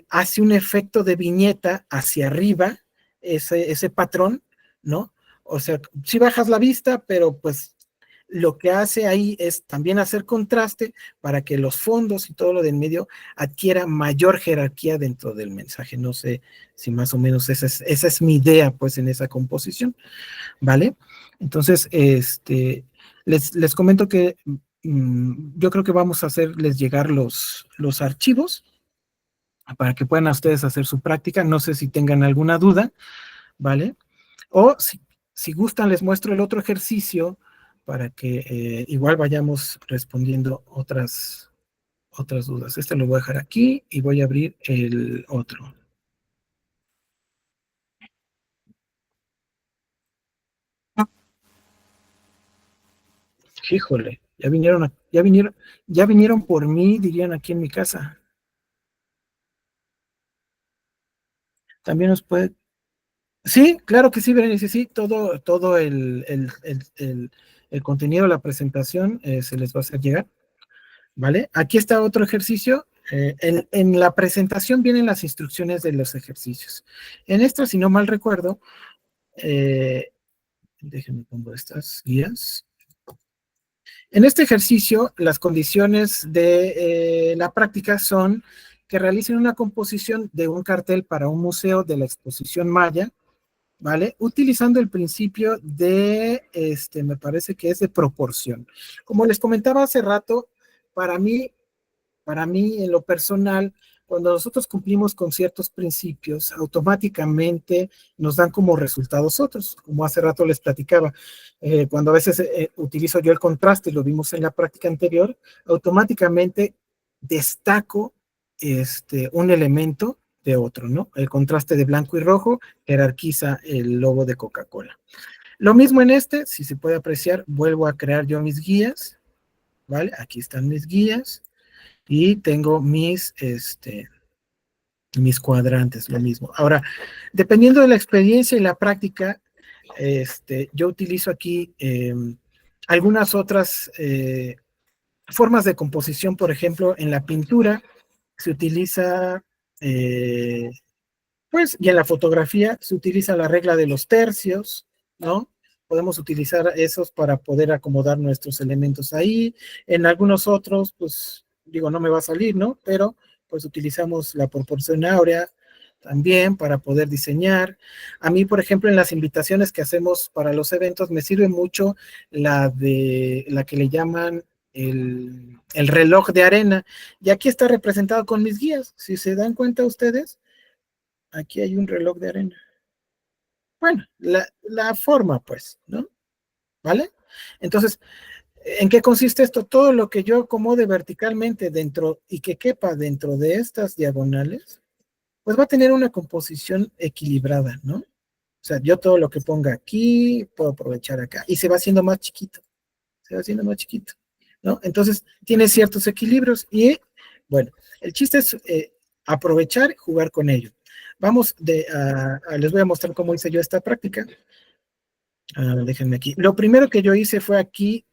[SPEAKER 2] hace un efecto de viñeta hacia arriba, ese patrón, ¿no? O sea, si bajas la vista, pero pues lo que hace ahí es también hacer contraste para que los fondos y todo lo del medio adquiera mayor jerarquía dentro del mensaje. No sé si más o menos esa es mi idea, pues, en esa composición, ¿vale? Entonces, les comento que yo creo que vamos a hacerles llegar los archivos para que puedan ustedes hacer su práctica. No sé si tengan alguna duda, ¿vale? O si gustan, les muestro el otro ejercicio para que igual vayamos respondiendo otras dudas. Este lo voy a dejar aquí y voy a abrir el otro. Híjole, ya vinieron por mí, dirían aquí en mi casa. También nos puede. Sí, claro que sí, Berenice, sí, todo el contenido de la presentación se les va a hacer llegar, ¿vale? Aquí está otro ejercicio. En la presentación vienen las instrucciones de los ejercicios. En esta, si no mal recuerdo, déjenme pongo estas guías. En este ejercicio, las condiciones de la práctica son que realicen una composición de un cartel para un museo de la exposición Maya, ¿vale? Utilizando el principio de, me parece que es de proporción. Como les comentaba hace rato, para mí, en lo personal, cuando nosotros cumplimos con ciertos principios, automáticamente nos dan como resultados otros, como hace rato les platicaba. Cuando a veces utilizo yo el contraste, lo vimos en la práctica anterior, automáticamente destaco un elemento de otro, ¿no? El contraste de blanco y rojo jerarquiza el logo de Coca-Cola. Lo mismo en este, si se puede apreciar, vuelvo a crear yo mis guías, ¿vale? Aquí están mis guías y tengo mis cuadrantes, lo mismo. Ahora, dependiendo de la experiencia y la práctica, yo utilizo aquí algunas otras formas de composición, por ejemplo, en la pintura se utiliza, pues, y en la fotografía se utiliza la regla de los tercios, ¿no? Podemos utilizar esos para poder acomodar nuestros elementos ahí. En algunos otros, pues, digo, no me va a salir, ¿no? Pero, pues, utilizamos la proporción áurea también para poder diseñar. A mí, por ejemplo, en las invitaciones que hacemos para los eventos, me sirve mucho la que le llaman el reloj de arena. Y aquí está representado con mis guías. Si se dan cuenta ustedes, aquí hay un reloj de arena. Bueno, la forma, pues, ¿no? ¿Vale? Entonces, ¿en qué consiste esto? Todo lo que yo acomode verticalmente dentro y que quepa dentro de estas diagonales, pues va a tener una composición equilibrada, ¿no? O sea, yo todo lo que ponga aquí, puedo aprovechar acá y se va haciendo más chiquito, se va haciendo más chiquito, ¿no? Entonces, tiene ciertos equilibrios y, bueno, el chiste es aprovechar y jugar con ello. Vamos, les voy a mostrar cómo hice yo esta práctica. Déjenme aquí. Lo primero que yo hice fue aquí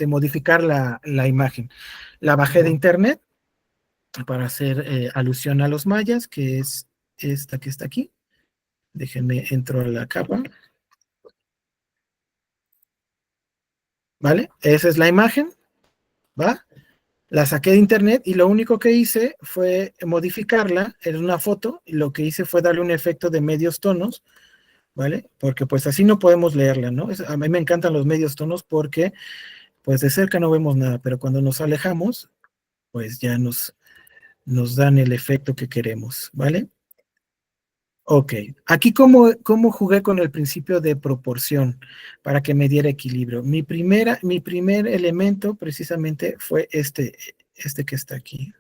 [SPEAKER 2] modificar la imagen. La bajé de internet para hacer alusión a los mayas, que es esta que está aquí. Déjenme, entro a la capa. ¿Vale? Esa es la imagen, ¿va? La saqué de internet y lo único que hice fue modificarla. Era una foto y lo que hice fue darle un efecto de medios tonos, ¿vale? Porque pues así no podemos leerla, ¿no? A mí me encantan los medios tonos porque pues de cerca no vemos nada, pero cuando nos alejamos, pues ya nos dan el efecto que queremos, ¿vale? Ok, aquí cómo jugué con el principio de proporción para que me diera equilibrio. Mi primer elemento precisamente fue este que está aquí.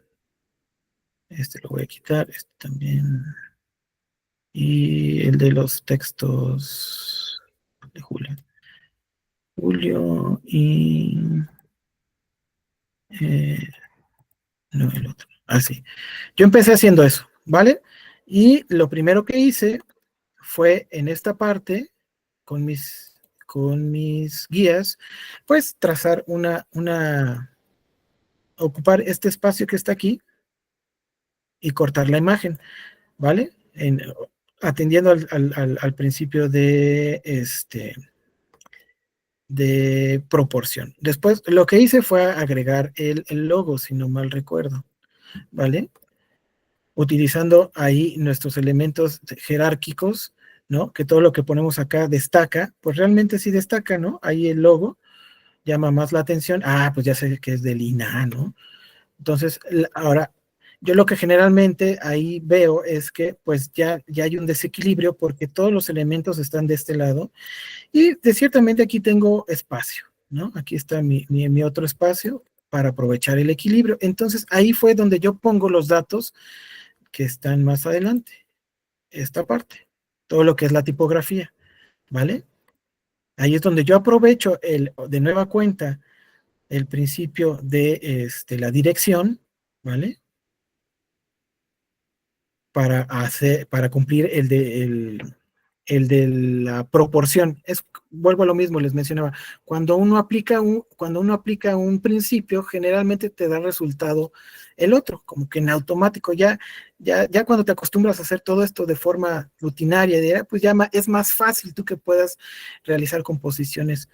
[SPEAKER 2] Este lo voy a quitar, este también. Y el de los textos de Julio. Julio y... eh, no, el otro. Así. Yo empecé haciendo eso, ¿vale? Y lo primero que hice fue en esta parte, con mis guías, pues trazar ocupar este espacio que está aquí y cortar la imagen, ¿vale? Atendiendo al principio de proporción. Después, lo que hice fue agregar el logo, si no mal recuerdo, ¿vale? Utilizando ahí nuestros elementos jerárquicos, ¿no? Que todo lo que ponemos acá destaca, pues realmente sí destaca, ¿no? Ahí el logo llama más la atención. Ah, pues ya sé que es del INAH, ¿no? Entonces, ahora, yo lo que generalmente ahí veo es que pues ya hay un desequilibrio porque todos los elementos están de este lado y de ciertamente aquí tengo espacio, ¿no? Aquí está mi otro espacio para aprovechar el equilibrio. Entonces, ahí fue donde yo pongo los datos que están más adelante, esta parte, todo lo que es la tipografía, ¿vale? Ahí es donde yo aprovecho de nueva cuenta el principio de la dirección, ¿vale? Para cumplir el de la proporción. Vuelvo a lo mismo, les mencionaba, cuando uno aplica un principio, generalmente te da resultado el otro, como que en automático, ya cuando te acostumbras a hacer todo esto de forma rutinaria, pues ya es más fácil tú que puedas realizar composiciones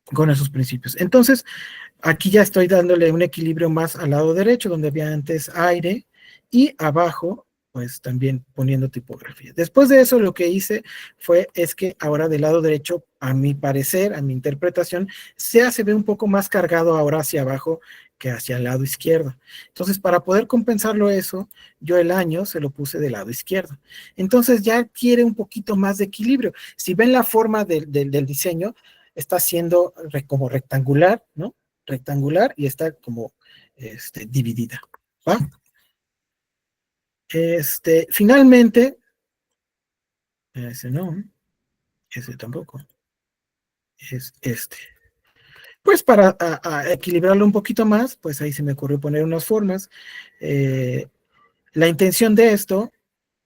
[SPEAKER 2] con esos principios. Entonces, aquí ya estoy dándole un equilibrio más al lado derecho, donde había antes aire, y abajo, pues también poniendo tipografía. Después de eso, lo que hice es que ahora del lado derecho, a mi parecer, a mi interpretación, se ve un poco más cargado ahora hacia abajo que hacia el lado izquierdo. Entonces, para poder compensarlo eso, yo el año se lo puse del lado izquierdo. Entonces, ya quiere un poquito más de equilibrio. Si ven la forma del diseño, está siendo como rectangular, ¿no? Rectangular y está como dividida, ¿va? Finalmente, ese no, ese tampoco, es este. Pues para equilibrarlo un poquito más, pues ahí se me ocurrió poner unas formas. La intención de esto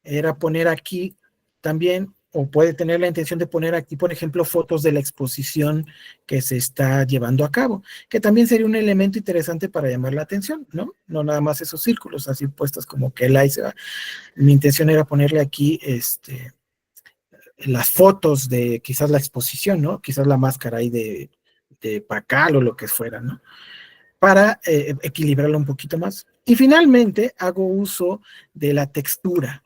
[SPEAKER 2] era poner aquí también, o puede tener la intención de poner aquí, por ejemplo, fotos de la exposición que se está llevando a cabo, que también sería un elemento interesante para llamar la atención, ¿no? No nada más esos círculos así puestos como que el se va. Mi intención era ponerle aquí las fotos de quizás la exposición, ¿no? Quizás la máscara ahí de Pacal o lo que fuera, ¿no? Para equilibrarlo un poquito más. Y finalmente hago uso de la textura.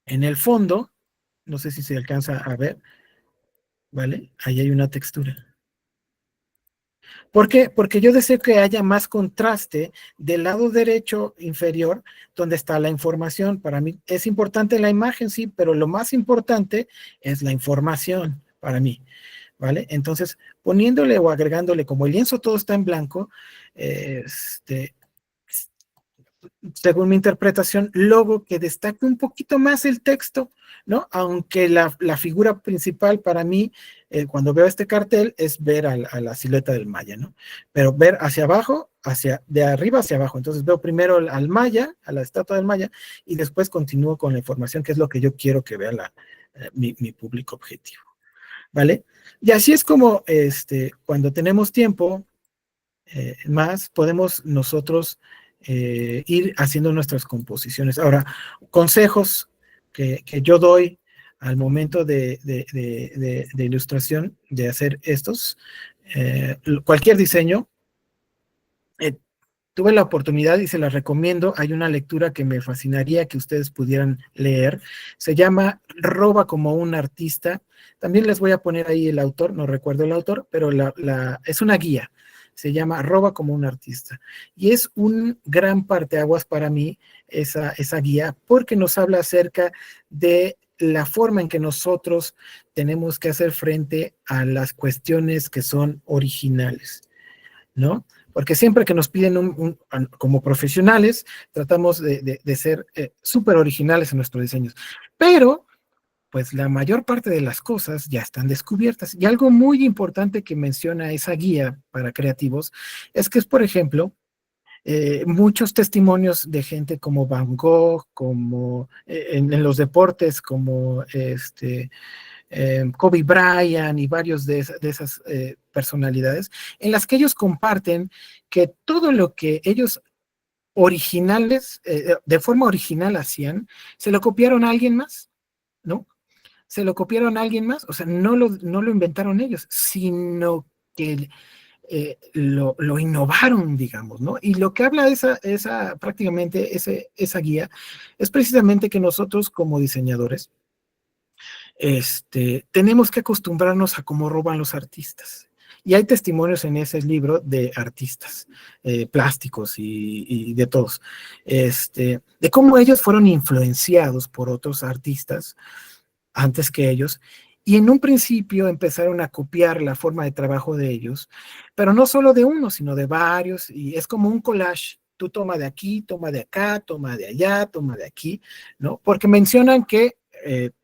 [SPEAKER 2] En el fondo, no sé si se alcanza a ver, ¿vale? Ahí hay una textura. ¿Por qué? Porque yo deseo que haya más contraste del lado derecho inferior, donde está la información. Para mí es importante la imagen, sí, pero lo más importante es la información para mí, ¿vale? Entonces, poniéndole o agregándole, como el lienzo todo está en blanco, según mi interpretación, logro que destaque un poquito más el texto, ¿no? Aunque la figura principal para mí, cuando veo este cartel, es ver a la silueta del Maya, ¿no? Pero ver hacia abajo, de arriba hacia abajo. Entonces veo primero al Maya, a la estatua del Maya, y después continúo con la información, que es lo que yo quiero que vea mi público objetivo, ¿vale? Y así es como cuando tenemos tiempo, más podemos nosotros ir haciendo nuestras composiciones. Ahora, consejos que yo doy al momento de ilustración, de hacer cualquier diseño, eh, tuve la oportunidad y se la recomiendo. Hay una lectura que me fascinaría que ustedes pudieran leer. Se llama Roba como un artista. También les voy a poner ahí el autor, no recuerdo el autor, pero es una guía. se llama Roba como un artista. Y es un gran parteaguas para mí esa guía, porque nos habla acerca de la forma en que nosotros tenemos que hacer frente a las cuestiones que son originales, ¿no? Porque siempre que nos piden como profesionales, tratamos de ser súper originales en nuestros diseños. Pero pues la mayor parte de las cosas ya están descubiertas. Y algo muy importante que menciona esa guía para creativos es que es, por ejemplo, muchos testimonios de gente como Van Gogh, como en los deportes, como Kobe Bryant y varios de esas personalidades, en las que ellos comparten que todo lo que ellos originales, de forma original hacían, se lo copiaron a alguien más, ¿no? Se lo copiaron a alguien más, o sea, no lo inventaron ellos, sino que lo innovaron, digamos, ¿no? Y lo que habla prácticamente esa guía es precisamente que nosotros como diseñadores tenemos que acostumbrarnos a cómo roban los artistas. Y hay testimonios en ese libro de artistas plásticos y de todos, de cómo ellos fueron influenciados por otros artistas antes que ellos, y en un principio empezaron a copiar la forma de trabajo de ellos, pero no solo de uno, sino de varios, y es como un collage. Tú toma de aquí, toma de acá, toma de allá, toma de aquí, ¿no? Porque mencionan que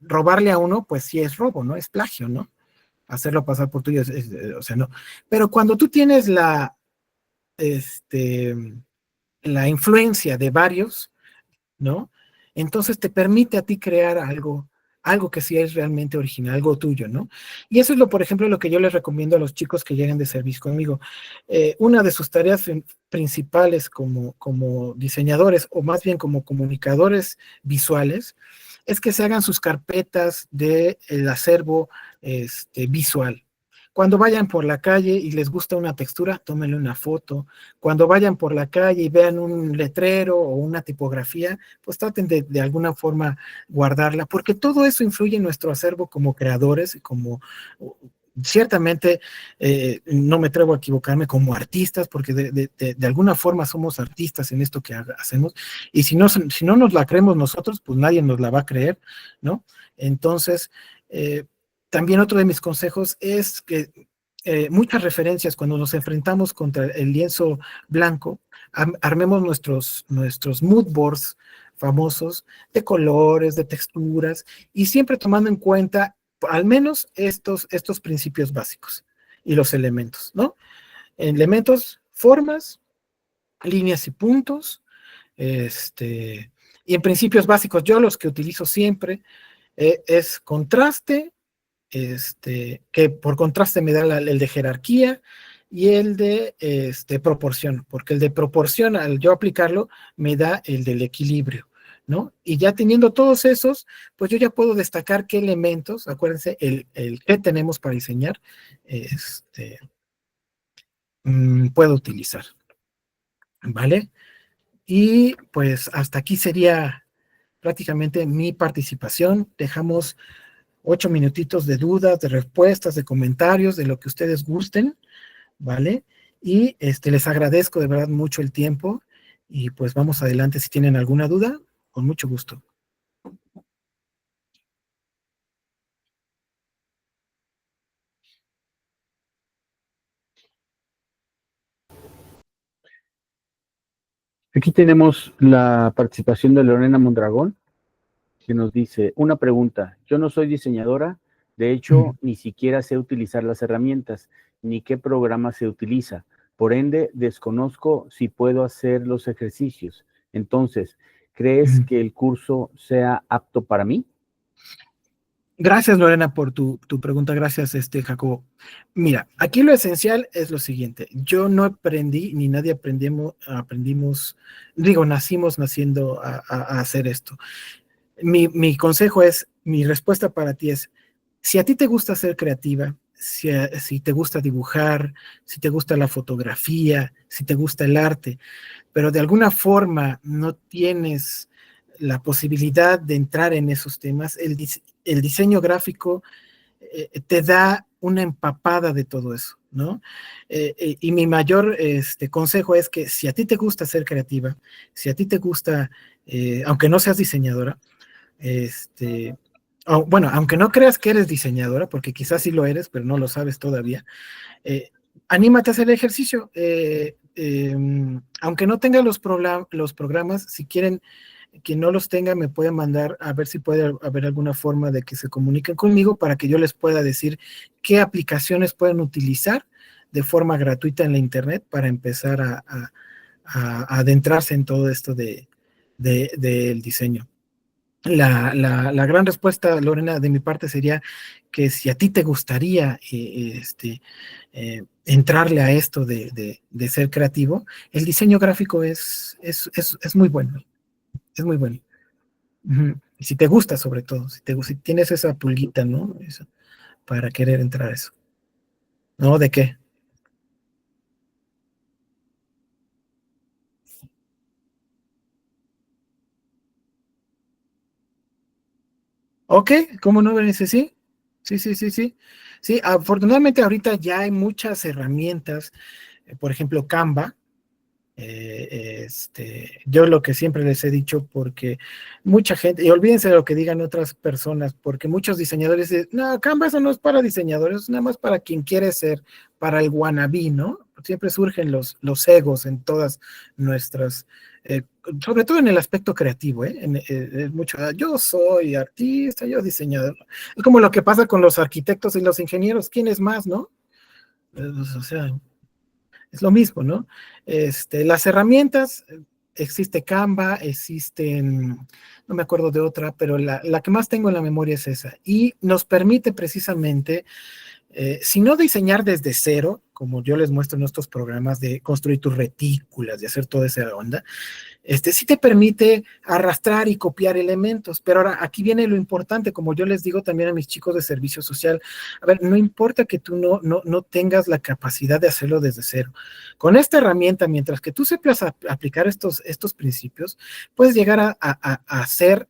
[SPEAKER 2] robarle a uno, pues sí es robo, ¿no? Es plagio, ¿no? Hacerlo pasar por tuyo, o sea, no. Pero cuando tú tienes este, la influencia de varios, ¿no? Entonces te permite a ti crear algo que sí es realmente original, algo tuyo, ¿no? Y eso es por ejemplo, lo que yo les recomiendo a los chicos que lleguen de servicio conmigo. Una de sus tareas principales como diseñadores, o más bien como comunicadores visuales, es que se hagan sus carpetas del acervo visual. Cuando vayan por la calle y les gusta una textura, tómenle una foto. Cuando vayan por la calle y vean un letrero o una tipografía, pues traten de alguna forma guardarla, porque todo eso influye en nuestro acervo como creadores, como ciertamente, no me atrevo a equivocarme, como artistas, porque de alguna forma somos artistas en esto que hacemos, y si no nos la creemos nosotros, pues nadie nos la va a creer, ¿no? Entonces, también otro de mis consejos es que muchas referencias cuando nos enfrentamos contra el lienzo blanco, armemos nuestros mood boards famosos de colores, de texturas, y siempre tomando en cuenta al menos estos principios básicos y los elementos, ¿no? Elementos, formas, líneas y puntos, y en principios básicos, yo los que utilizo siempre es contraste, que por contraste me da el de jerarquía y el de proporción, porque el de proporción, al yo aplicarlo, me da el del equilibrio, ¿no? Y ya teniendo todos esos, pues yo ya puedo destacar qué elementos, acuérdense, el que tenemos para diseñar, puedo utilizar, ¿vale? Y pues hasta aquí sería prácticamente mi participación. Dejamos 8 minutitos de dudas, de respuestas, de comentarios, de lo que ustedes gusten, ¿vale? Y les agradezco de verdad mucho el tiempo y pues vamos adelante. Si tienen alguna duda, con mucho gusto.
[SPEAKER 1] Aquí tenemos la participación de Lorena Mondragón, que nos dice, una pregunta, yo no soy diseñadora, de hecho, ni siquiera sé utilizar las herramientas, ni qué programa se utiliza. Por ende, desconozco si puedo hacer los ejercicios. Entonces, ¿crees que el curso sea apto para mí?
[SPEAKER 2] Gracias, Lorena, por tu pregunta. Gracias, Jacobo. Mira, aquí lo esencial es lo siguiente. Yo no aprendí, ni nadie aprendimos, nacimos naciendo a hacer esto. Mi consejo es, mi respuesta para ti es, si a ti te gusta ser creativa, si te gusta dibujar, si te gusta la fotografía, si te gusta el arte, pero de alguna forma no tienes la posibilidad de entrar en esos temas, el diseño gráfico te da una empapada de todo eso, ¿no? Y mi mayor consejo es que si a ti te gusta ser creativa, si a ti te gusta, aunque no seas diseñadora, bueno, aunque no creas que eres diseñadora, porque quizás sí lo eres, pero no lo sabes todavía, eh, anímate a hacer el ejercicio. Aunque no tenga los programas, si quieren, quien no los tenga, me pueden mandar a ver si puede haber alguna forma de que se comuniquen conmigo para que yo les pueda decir qué aplicaciones pueden utilizar de forma gratuita en la internet para empezar a adentrarse en todo esto del diseño. La gran respuesta, Lorena, de mi parte sería que si a ti te gustaría entrarle a esto de ser creativo, el diseño gráfico es muy bueno, es muy bueno. Ujú. Y si te gusta, sobre todo, si tienes esa pulguita, ¿no? Eso, para querer entrar a eso. ¿No? ¿De qué? Ok, ¿cómo no, Berenice? Sí, sí, sí, sí, sí. Sí, afortunadamente ahorita ya hay muchas herramientas, por ejemplo, Canva. Yo lo que siempre les he dicho, porque mucha gente, y olvídense de lo que digan otras personas, porque muchos diseñadores dicen, no, Canva eso no es para diseñadores, es nada más para quien quiere ser, para el wannabe, ¿no? Siempre surgen los egos en todas nuestras, eh, sobre todo en el aspecto creativo, ¿eh? Mucho, yo soy artista, yo diseñador. Es como lo que pasa con los arquitectos y los ingenieros, ¿quién es más, no? O sea, es lo mismo, ¿no? Las herramientas, existe Canva, existen, no me acuerdo de otra, pero la que más tengo en la memoria es esa. Y nos permite precisamente si no diseñar desde cero, como yo les muestro en estos programas de construir tus retículas, de hacer toda esa onda, sí te permite arrastrar y copiar elementos, pero ahora aquí viene lo importante, como yo les digo también a mis chicos de servicio social, a ver, no importa que tú no tengas la capacidad de hacerlo desde cero. Con esta herramienta, mientras que tú sepas aplicar estos principios, puedes llegar a hacer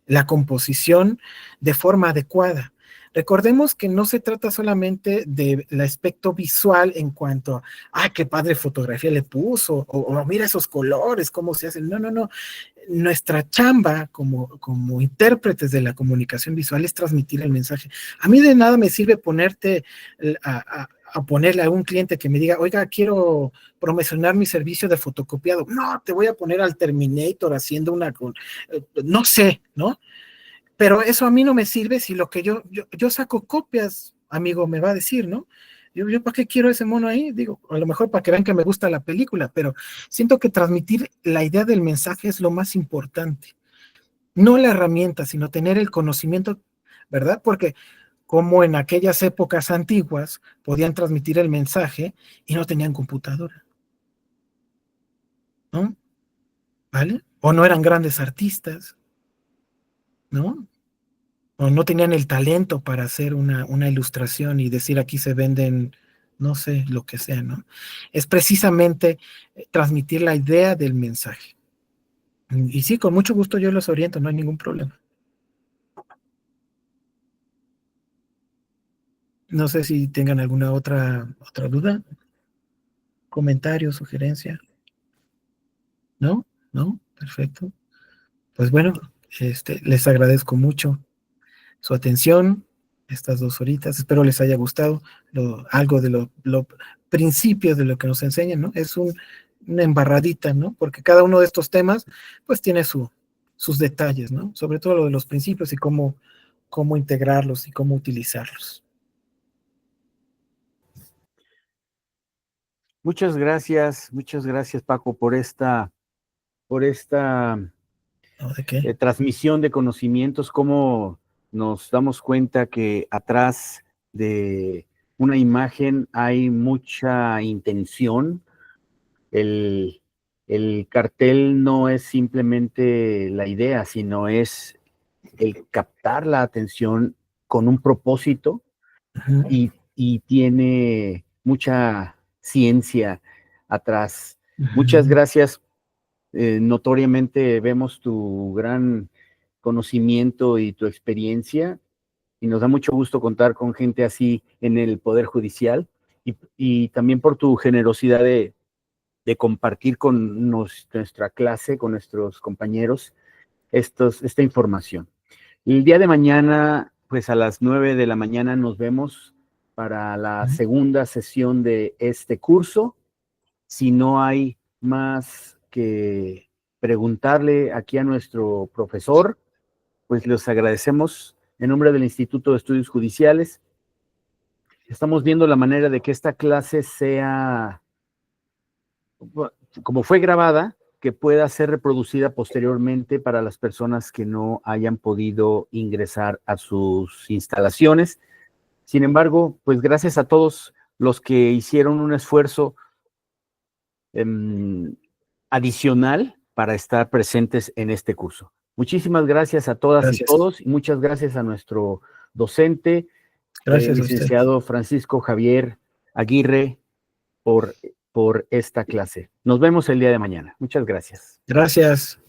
[SPEAKER 2] la composición de forma adecuada. Recordemos que no se trata solamente del aspecto visual en cuanto a, ¡ay, qué padre fotografía le puso! O mira esos colores, cómo se hacen. No, no, no. Nuestra chamba como intérpretes de la comunicación visual es transmitir el mensaje. A mí de nada me sirve ponerte a ponerle a un cliente que me diga, oiga, quiero promocionar mi servicio de fotocopiado. No, te voy a poner al Terminator haciendo no sé, ¿no? Pero eso a mí no me sirve si lo que yo saco copias, amigo, me va a decir, ¿no? Yo ¿para qué quiero ese mono ahí? Digo, a lo mejor para que vean que me gusta la película, pero siento que transmitir la idea del mensaje es lo más importante. No la herramienta, sino tener el conocimiento, ¿verdad? Porque como en aquellas épocas antiguas podían transmitir el mensaje y no tenían computadora, ¿no? ¿Vale? O no eran grandes artistas, ¿no? O no tenían el talento para hacer una ilustración y decir aquí se venden, no sé, lo que sea, ¿no? Es precisamente transmitir la idea del mensaje. Y sí, con mucho gusto yo los oriento, no hay ningún problema. No sé si tengan alguna otra duda, comentario, sugerencia. ¿No? ¿No? Perfecto. Pues bueno, les agradezco mucho su atención estas 2 horitas. Espero les haya gustado algo de lo principios de lo que nos enseñan, ¿no? Es una embarradita, ¿no? Porque cada uno de estos temas, pues tiene sus detalles, ¿no? Sobre todo lo de los principios y cómo integrarlos y cómo utilizarlos.
[SPEAKER 1] Muchas gracias, Paco, por esta
[SPEAKER 2] ¿No? ¿De qué?
[SPEAKER 1] transmisión de conocimientos, cómo nos damos cuenta que atrás de una imagen hay mucha intención. El, el cartel no es simplemente la idea, sino es el captar la atención con un propósito
[SPEAKER 2] Uh-huh.
[SPEAKER 1] y tiene mucha ciencia atrás. Muchas
[SPEAKER 2] Uh-huh.
[SPEAKER 1] gracias. Notoriamente vemos tu gran conocimiento y tu experiencia y nos da mucho gusto contar con gente así en el Poder Judicial. y también por tu generosidad de compartir con nuestra clase, con nuestros compañeros, esta información. El día de mañana, pues a las 9 de la mañana nos vemos para la segunda sesión de este curso. Si no hay más que preguntarle aquí a nuestro profesor, pues les agradecemos en nombre del Instituto de Estudios Judiciales. Estamos viendo la manera de que esta clase sea, como fue grabada, que pueda ser reproducida posteriormente para las personas que no hayan podido ingresar a sus instalaciones. Sin embargo, pues gracias a todos los que hicieron un esfuerzo adicional para estar presentes en este curso. Muchísimas gracias a todas y todos, y muchas gracias a nuestro docente, licenciado Francisco Javier Aguirre, por esta clase. Nos vemos el día de mañana. Muchas gracias.
[SPEAKER 2] Gracias.